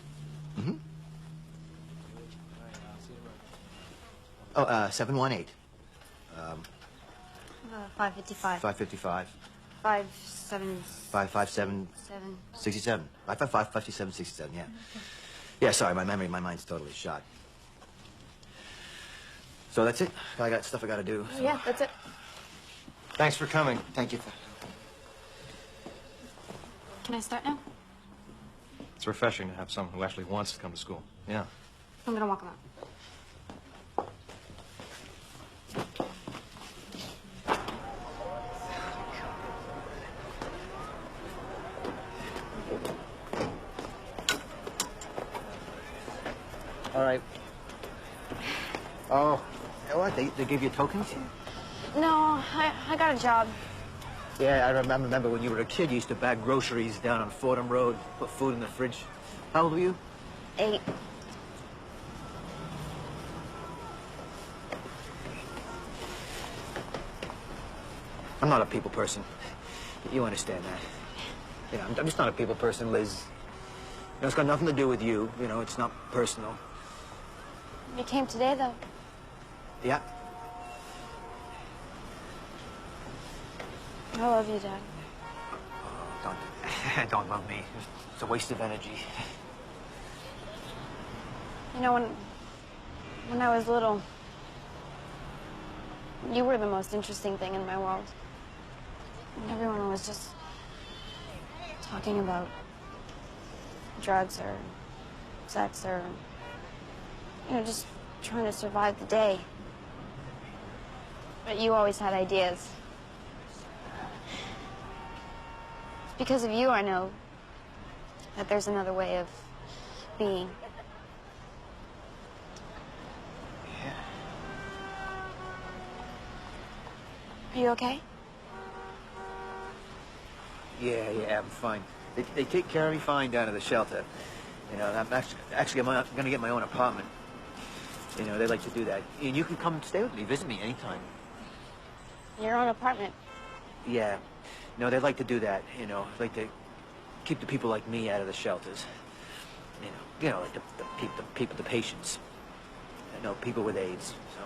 Mm-hmm. Oh, 718. 555. 555. 557. 67. 555, 57, 67, yeah. Yeah, sorry, my mind's totally shot. So that's it? I got stuff I gotta do. So. Yeah, that's it. Thanks for coming. Thank you. Can I start now? It's refreshing to have someone who actually wants to come to school. Yeah. I'm gonna walk him out. All right. Oh, you know what? They gave you tokens? No, I got a job. Yeah, I remember when you were a kid, you used to bag groceries down on Fordham Road, put food in the fridge. How old were you? 8. I'm not a people person. You understand that. Yeah, I'm just not a people person, Liz. You know, it's got nothing to do with you. You know, it's not personal. You came today, though. Yeah. I love you, Dad. Don't love me. It's a waste of energy. You know, when I was little, you were the most interesting thing in my world. And everyone was just talking about drugs or sex or, you know, just trying to survive the day. But you always had ideas. It's because of you I know that there's another way of being. Are you okay? Yeah, I'm fine. They take care of me fine down at the shelter. You know, I'm gonna get my own apartment. You know, they like to do that. And you can come stay with me, visit me anytime. Your own apartment? Yeah. No, they like to do that, you know. Like to keep the people like me out of the shelters. You know, like the patients. You know, people with AIDS, so.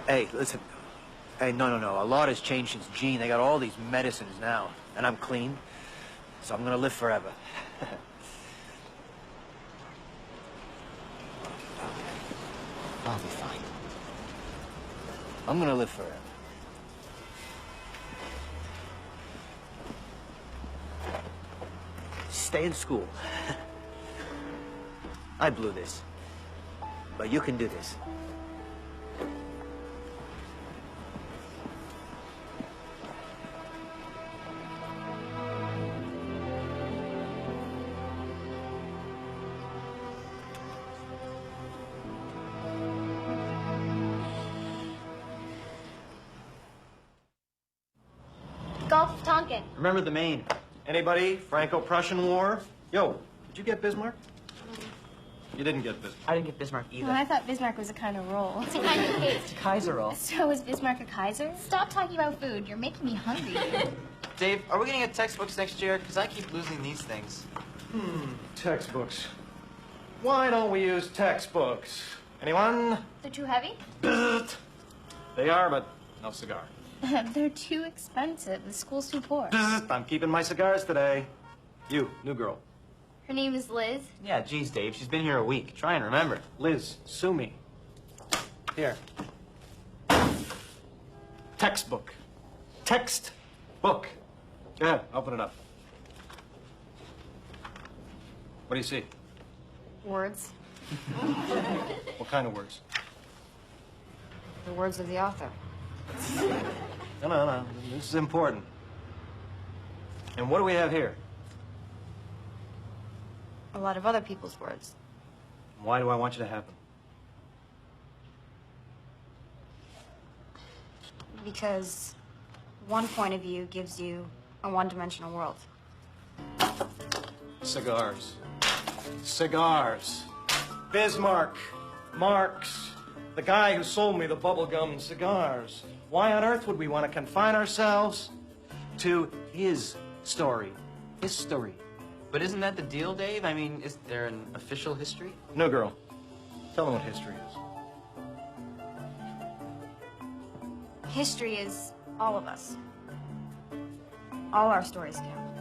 Hey, listen. Hey, no. A lot has changed since Gene. They got all these medicines now. And I'm clean, so I'm gonna live forever. I'll be fine. I'm gonna live forever. Stay in school. I blew this. But you can do this. Gulf of Tonkin. Remember the Maine. Anybody? Franco-Prussian War? Yo, did you get Bismarck? You didn't get Bismarck. I didn't get Bismarck either. Well, I thought Bismarck was a kind of roll. It's a kind of cake. It's a Kaiser roll. So is Bismarck a Kaiser? Stop talking about food. You're making me hungry. Dave, are we gonna get textbooks next year? Because I keep losing these things. Textbooks. Why don't we use textbooks? Anyone? They're too heavy? They are, but no cigar. They're too expensive. The school's too poor. I'm keeping my cigars today. You, new girl. Her name is Liz. Yeah, geez, Dave. She's been here a week. Try and remember. Liz, sue me. Here. Textbook. Text book. Go ahead, open it up. What do you see? Words. What kind of words? The words of the author. No. This is important. And what do we have here? A lot of other people's words. Why do I want you to have them? Because one point of view gives you a one-dimensional world. Cigars. Cigars. Bismarck. Marx. The guy who sold me the bubblegum cigars. Why on earth would we want to confine ourselves to his story? History. But isn't that the deal, Dave? I mean, is there an official history? No, girl. Tell them what history is. History is all of us. All our stories count.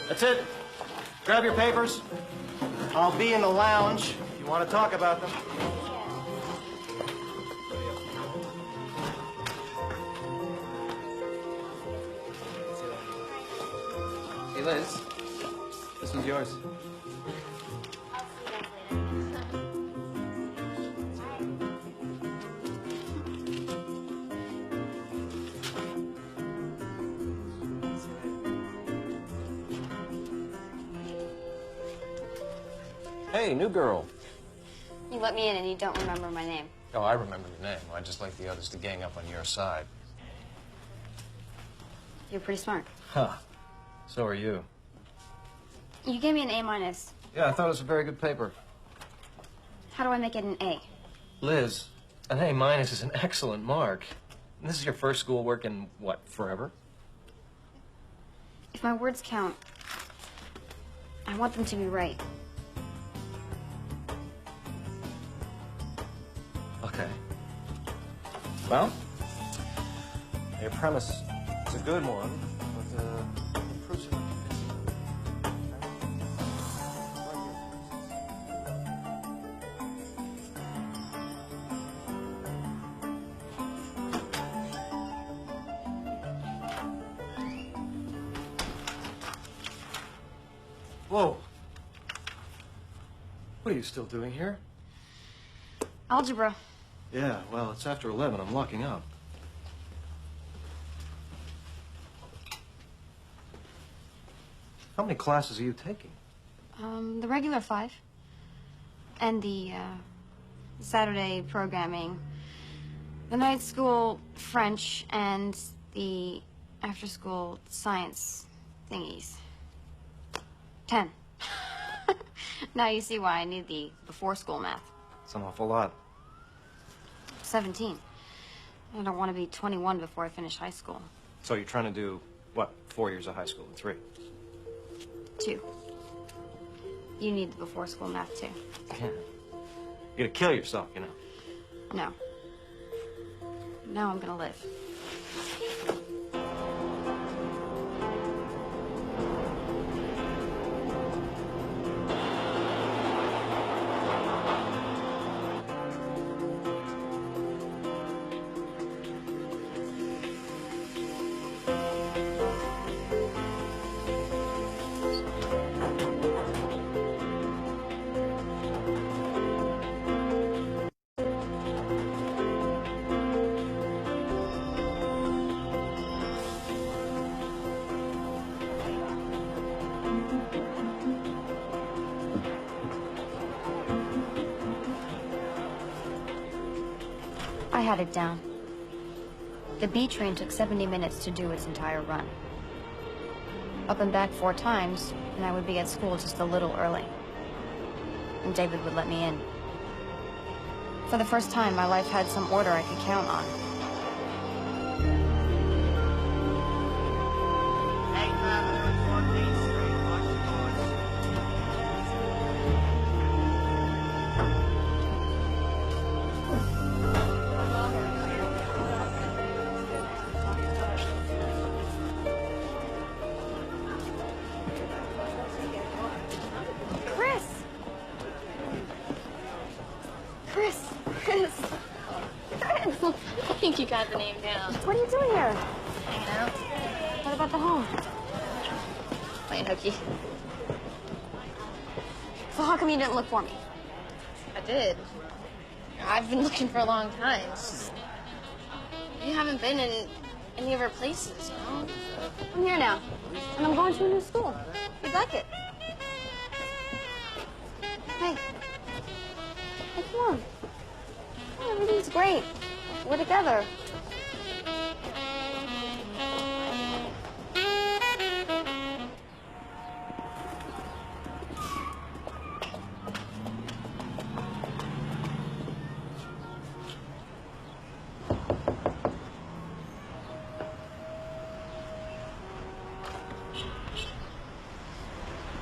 That's it. Grab your papers. I'll be in the lounge if you want to talk about them. Hey, Liz. This one's yours. Hey, new girl. You let me in and you don't remember my name. Oh, I remember your name. I'd just like the others to gang up on your side. You're pretty smart. Huh. So are you. You gave me an A-. Yeah, I thought it was a very good paper. How do I make it an A? Liz, an A- is an excellent mark. And this is your first schoolwork in, what, forever? If my words count, I want them to be right. Okay. Well, your premise is a good one, but the proof's not Whoa. What are you still doing here? Algebra. Yeah, well, it's after 11. I'm locking up. How many classes are you taking? The regular 5. And the Saturday programming. The night school French and the after-school science thingies. 10. Now you see why I need the before-school math. It's an awful lot. 17. I don't want to be 21 before I finish high school. So you're trying to do, what, 4 years of high school in 3? 2. You need the before-school math, too. Yeah. You're gonna kill yourself, you know. No. Now I'm gonna live. I had it down. The B train took 70 minutes to do its entire run. Up and back 4 times, and I would be at school just a little early. And David would let me in. For the first time, my life had some order I could count on. I think you got the name down. What are you doing here? Hanging out. What about the home? Playing hooky. So how come you didn't look for me? I did. I've been looking for a long time. It's just, you haven't been in any of our places, you know? I'm here now, and I'm going to a new school. You'd like it. Hey. Hey, come on. Oh, everything's great. We're together.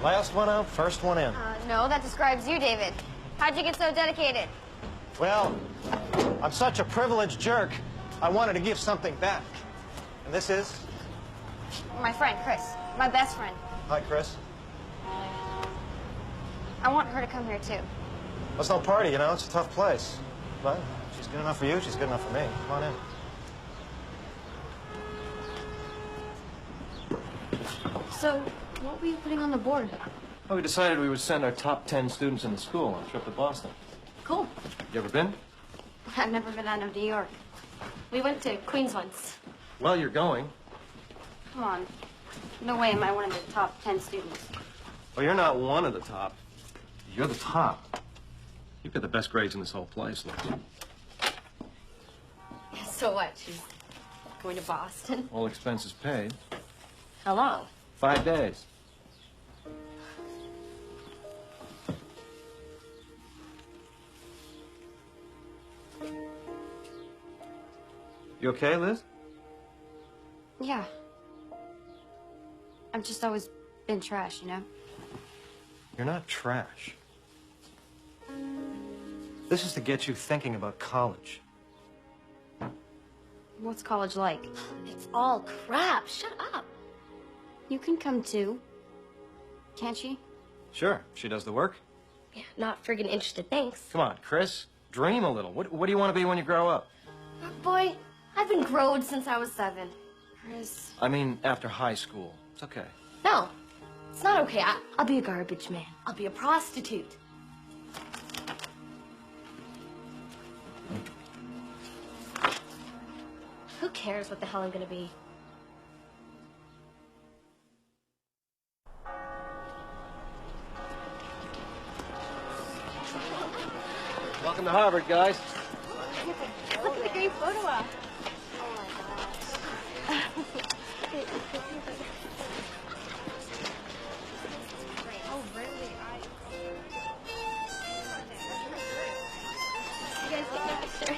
Last one out, first one in. No, that describes you, David. How'd you get so dedicated? Well, I'm such a privileged jerk, I wanted to give something back. And this is? My friend, Chris. My best friend. Hi, Chris. I want her to come here, too. Well, it's no party, you know, it's a tough place. But she's good enough for you, she's good enough for me. Come on in. So, what were you putting on the board? Well, we decided we would send our top 10 students in the school on a trip to Boston. Cool. You ever been? I've never been out of New York. We went to Queens once. Well, you're going. Come on. No way am I one of the top 10 students. Well, you're not one of the top. You're the top. You've got the best grades in this whole place, Liz. So what? She's going to Boston? All expenses paid. How long? 5 days. You okay, Liz? Yeah. I've just always been trash, you know? You're not trash. This is to get you thinking about college. What's college like? It's all crap. Shut up. You can come too. Can't she? Sure, she does the work. Yeah, not friggin' interested, thanks. Come on, Chris. Dream a little. What do you want to be when you grow up? Boy, I've been growed since I was 7. Chris. I mean, after high school. It's okay. No, it's not okay. I'll be a garbage man. I'll be a prostitute. Who cares what the hell I'm gonna be? Welcome to Harvard, guys. Look at the great photo op. Oh, really? You guys take a picture?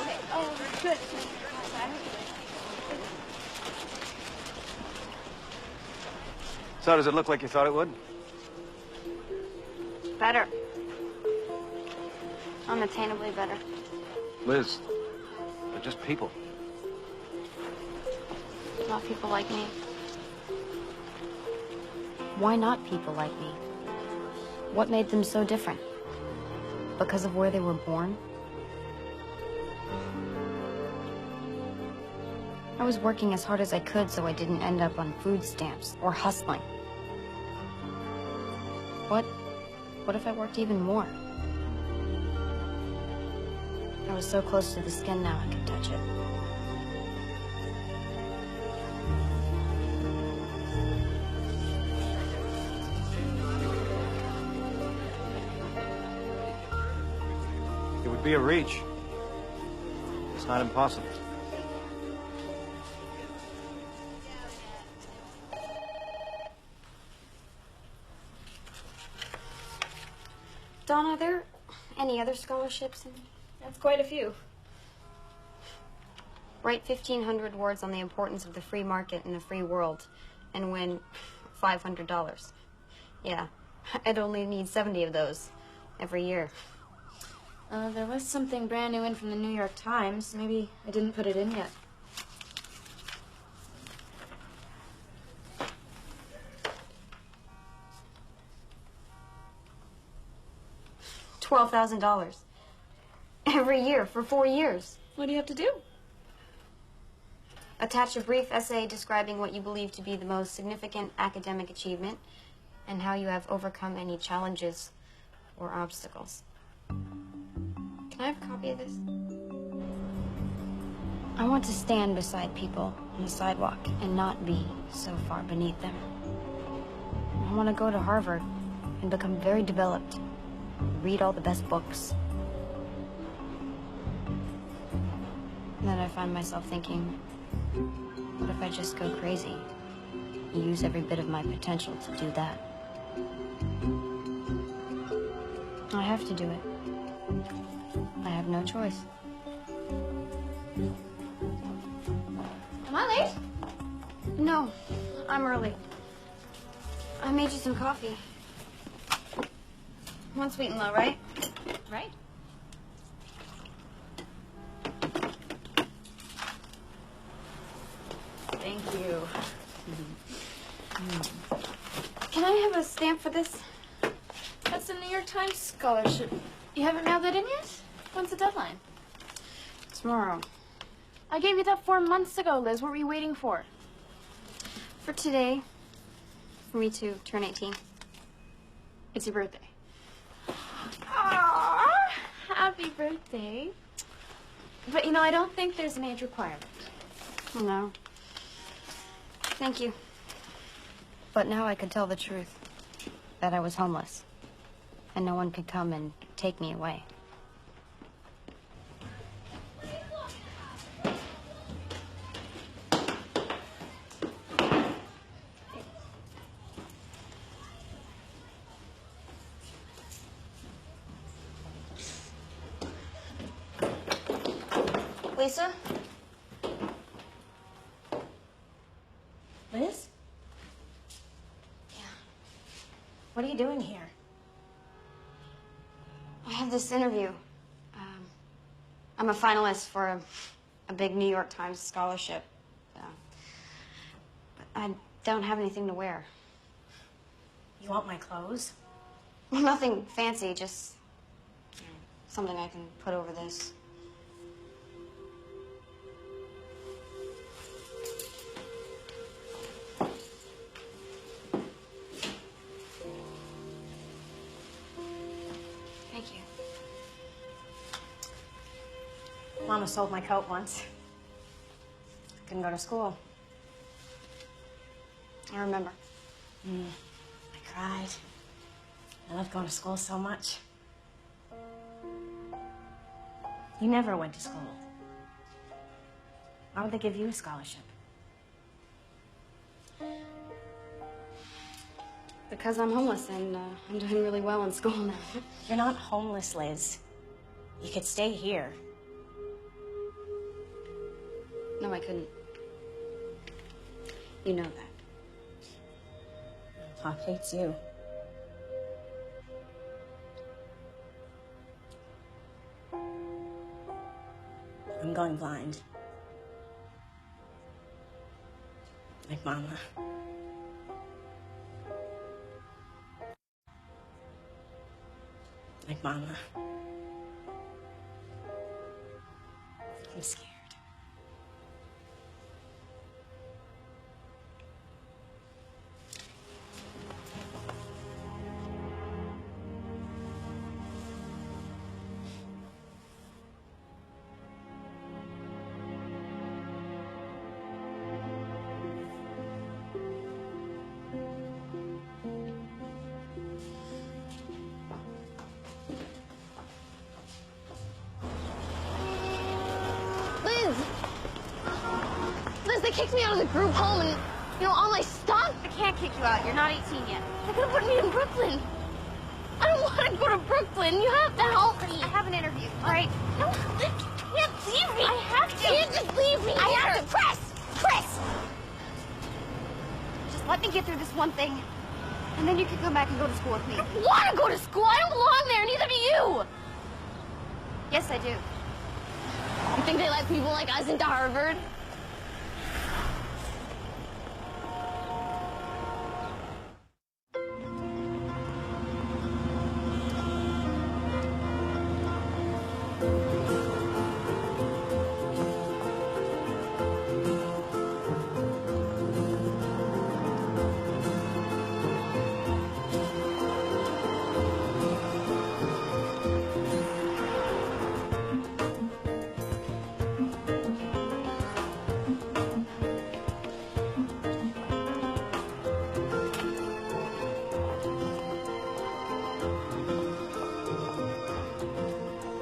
Okay. Oh, good. So, does it look like you thought it would? Better. Unattainably better. Liz, they're just people. Not people like me. Why not people like me? What made them so different? Because of where they were born? I was working as hard as I could so I didn't end up on food stamps or hustling. What if I worked even more? I was so close to the skin now I could touch it. It would be a reach. It's not impossible. Dawn, are there any other scholarships? That's quite a few. Write 1,500 words on the importance of the free market in a free world and win $500. Yeah, I'd only need 70 of those every year. There was something brand new in from the New York Times. Maybe I didn't put it in yet. $12,000 every year for 4 years. What do you have to do? Attach a brief essay describing what you believe to be the most significant academic achievement and how you have overcome any challenges or obstacles. Can I have a copy of this? I want to stand beside people on the sidewalk and not be so far beneath them. I want to go to Harvard and become very developed. Read all the best books. And then I find myself thinking, what if I just go crazy? Use every bit of my potential to do that. I have to do it. I have no choice. Am I late? No, I'm early. I made you some coffee. One sweet and low, right? Right. Thank you. Can I have a stamp for this? That's a New York Times scholarship. You haven't mailed that in yet? When's the deadline? Tomorrow. I gave you that form months ago, Liz. What were you waiting for? For today. For me to turn 18. It's your birthday. Aww, happy birthday. But, you know, I don't think there's an age requirement. No. Thank you. But now I could tell the truth. That I was homeless. And no one could come and take me away. Lisa? Liz? Yeah. What are you doing here? I have this interview. I'm a finalist for a big New York Times scholarship. But I don't have anything to wear. You want my clothes? Well, nothing fancy, just something I can put over this. Thank you. Mama sold my coat once. Couldn't go to school. I remember. I cried. I loved going to school so much. You never went to school. Why would they give you a scholarship? Because I'm homeless and I'm doing really well in school now. You're not homeless, Liz. You could stay here. No, I couldn't. You know that. Pop hates you. I'm going blind. Like Mama. Like Mama. I'm scared. Liz, they kicked me out of the group home and, you know, all my stuff. I can't kick you out. You're not 18 yet. They're gonna put me in Brooklyn. I don't want to go to Brooklyn. You have to help me. I have an interview, all right? No, you can't leave me. I have to. You can't just leave me I here. have to. Chris! Just let me get through this one thing, and then you can come back and go to school with me. I don't want to go to school. I don't belong there. Neither do you. Yes, I do. You think they let people like us into Harvard?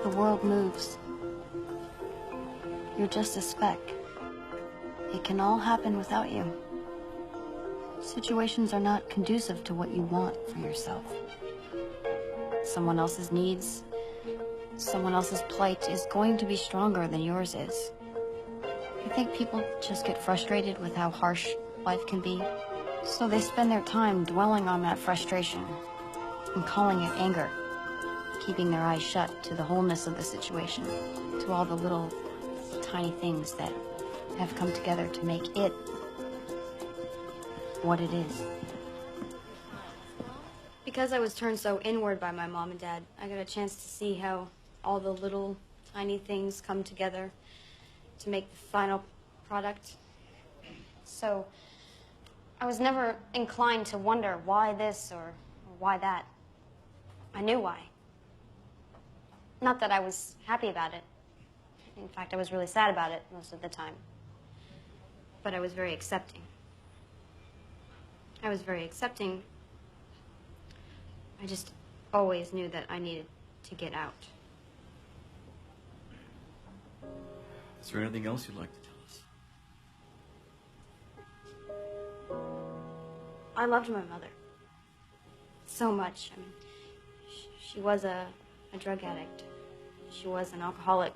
The world moves. You're just a speck. It can all happen without you. Situations are not conducive to what you want for yourself. Someone else's needs, someone else's plight is going to be stronger than yours is. I think people just get frustrated with how harsh life can be, so they spend their time dwelling on that frustration and calling it anger, keeping their eyes shut to the wholeness of the situation, to all the little tiny things that have come together to make it what it is. Because I was turned so inward by my mom and dad, I got a chance to see how all the little tiny things come together to make the final product. So I was never inclined to wonder why this or why that. I knew why. Not that I was happy about it. In fact, I was really sad about it most of the time. But I was very accepting. I was very accepting. I just always knew that I needed to get out. Is there anything else you'd like to tell us? I loved my mother so much. I mean, she was a drug addict. She was an alcoholic.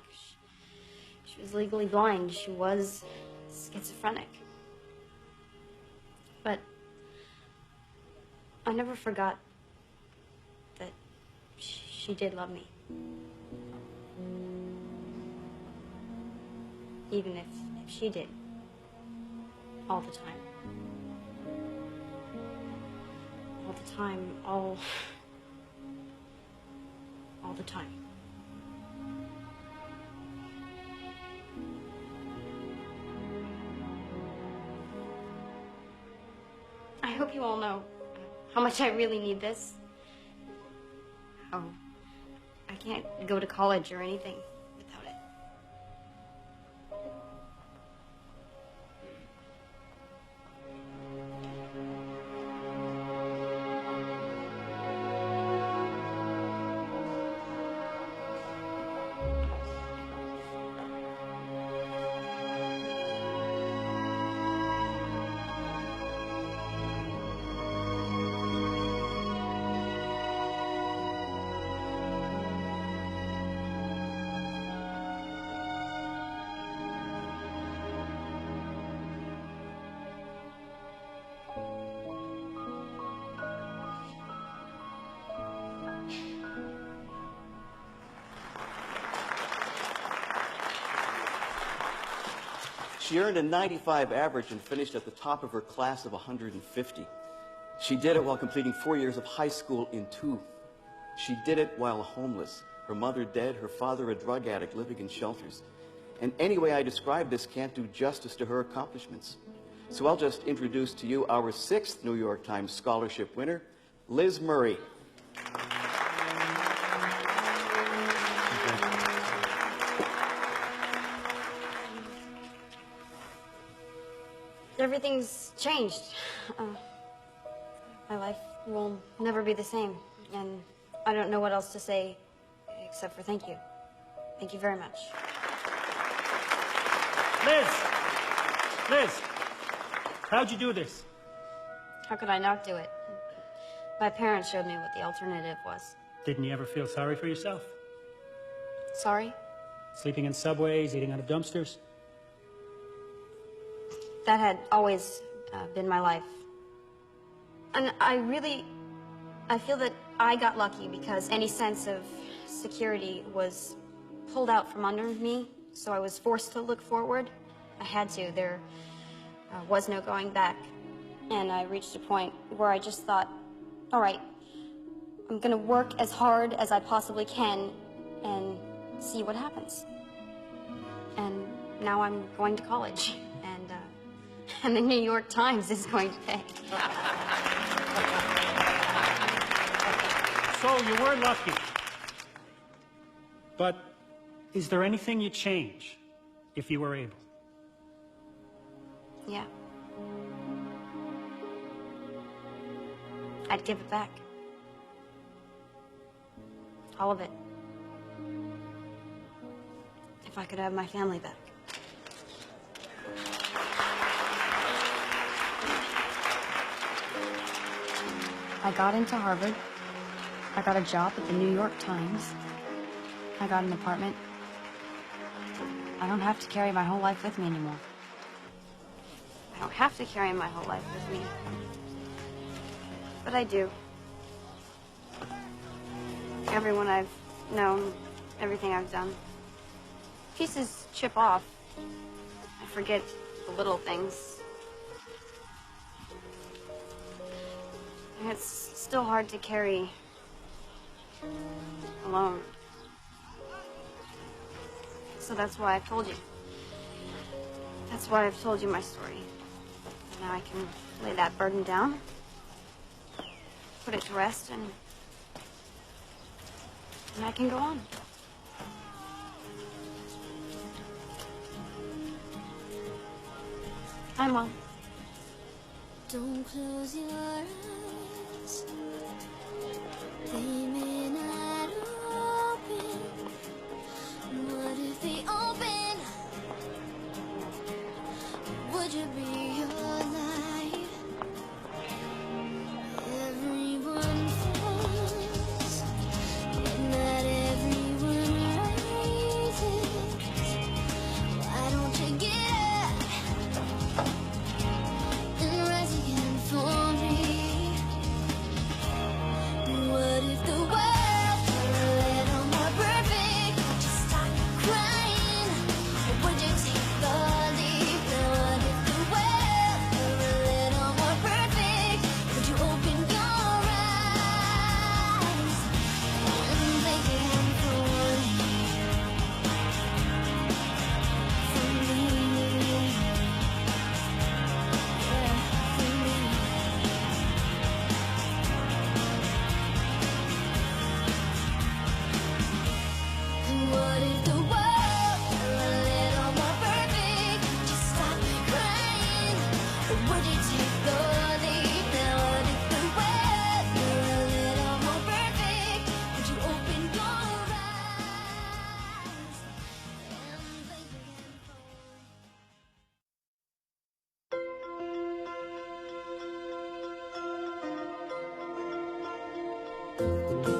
She was legally blind. She was schizophrenic. But I never forgot that she did love me. Even if she did. All the time. All the time, all the time. I hope you all know how much I really need this. How I can't go to college or anything without it. She earned a 95 average and finished at the top of her class of 150. She did it while completing 4 years of high school in 2. She did it while homeless, her mother dead, her father a drug addict living in shelters. And any way I describe this can't do justice to her accomplishments. So I'll just introduce to you our 6th New York Times scholarship winner, Liz Murray. Everything's changed. My life will never be the same, and I don't know what else to say except for thank you. Thank you very much. Liz, how'd you do this? How could I not do it? My parents showed me what the alternative was. Didn't you ever feel sorry for yourself? Sorry? Sleeping in subways, eating out of dumpsters? That had always been my life. And I feel that I got lucky because any sense of security was pulled out from under me, so I was forced to look forward. I had to. There was no going back. And I reached a point where I just thought, all right, I'm gonna work as hard as I possibly can and see what happens. And now I'm going to college, and the New York Times is going to pay. So you were lucky. But is there anything you'd change if you were able? Yeah. I'd give it back. All of it. If I could have my family back. I got into Harvard. I got a job at the New York Times. I got an apartment. I don't have to carry my whole life with me anymore. I don't have to carry my whole life with me. But I do. Everyone I've known, everything I've done. Pieces chip off. I forget the little things. And it's still hard to carry alone. So that's why I've told you. That's why I've told you my story. Now I can lay that burden down, put it to rest, and I can go on. Hi, Mom. Don't close your eyes. They may not open. What if they open? Would you be your light? Everyone falls, yet not everyone rises. Why don't you get up and rise again for me? What if the world were a little more perfect? Would you stop crying? Or would you take the leap? Now what if the world were a little more perfect? Would you open your eyes and think again for me? Yeah, for me. And what if the world were a little more perfect? Would you stop crying? Or would you take the leap? Now what if the world were a little more perfect? Would you open your eyes and think again?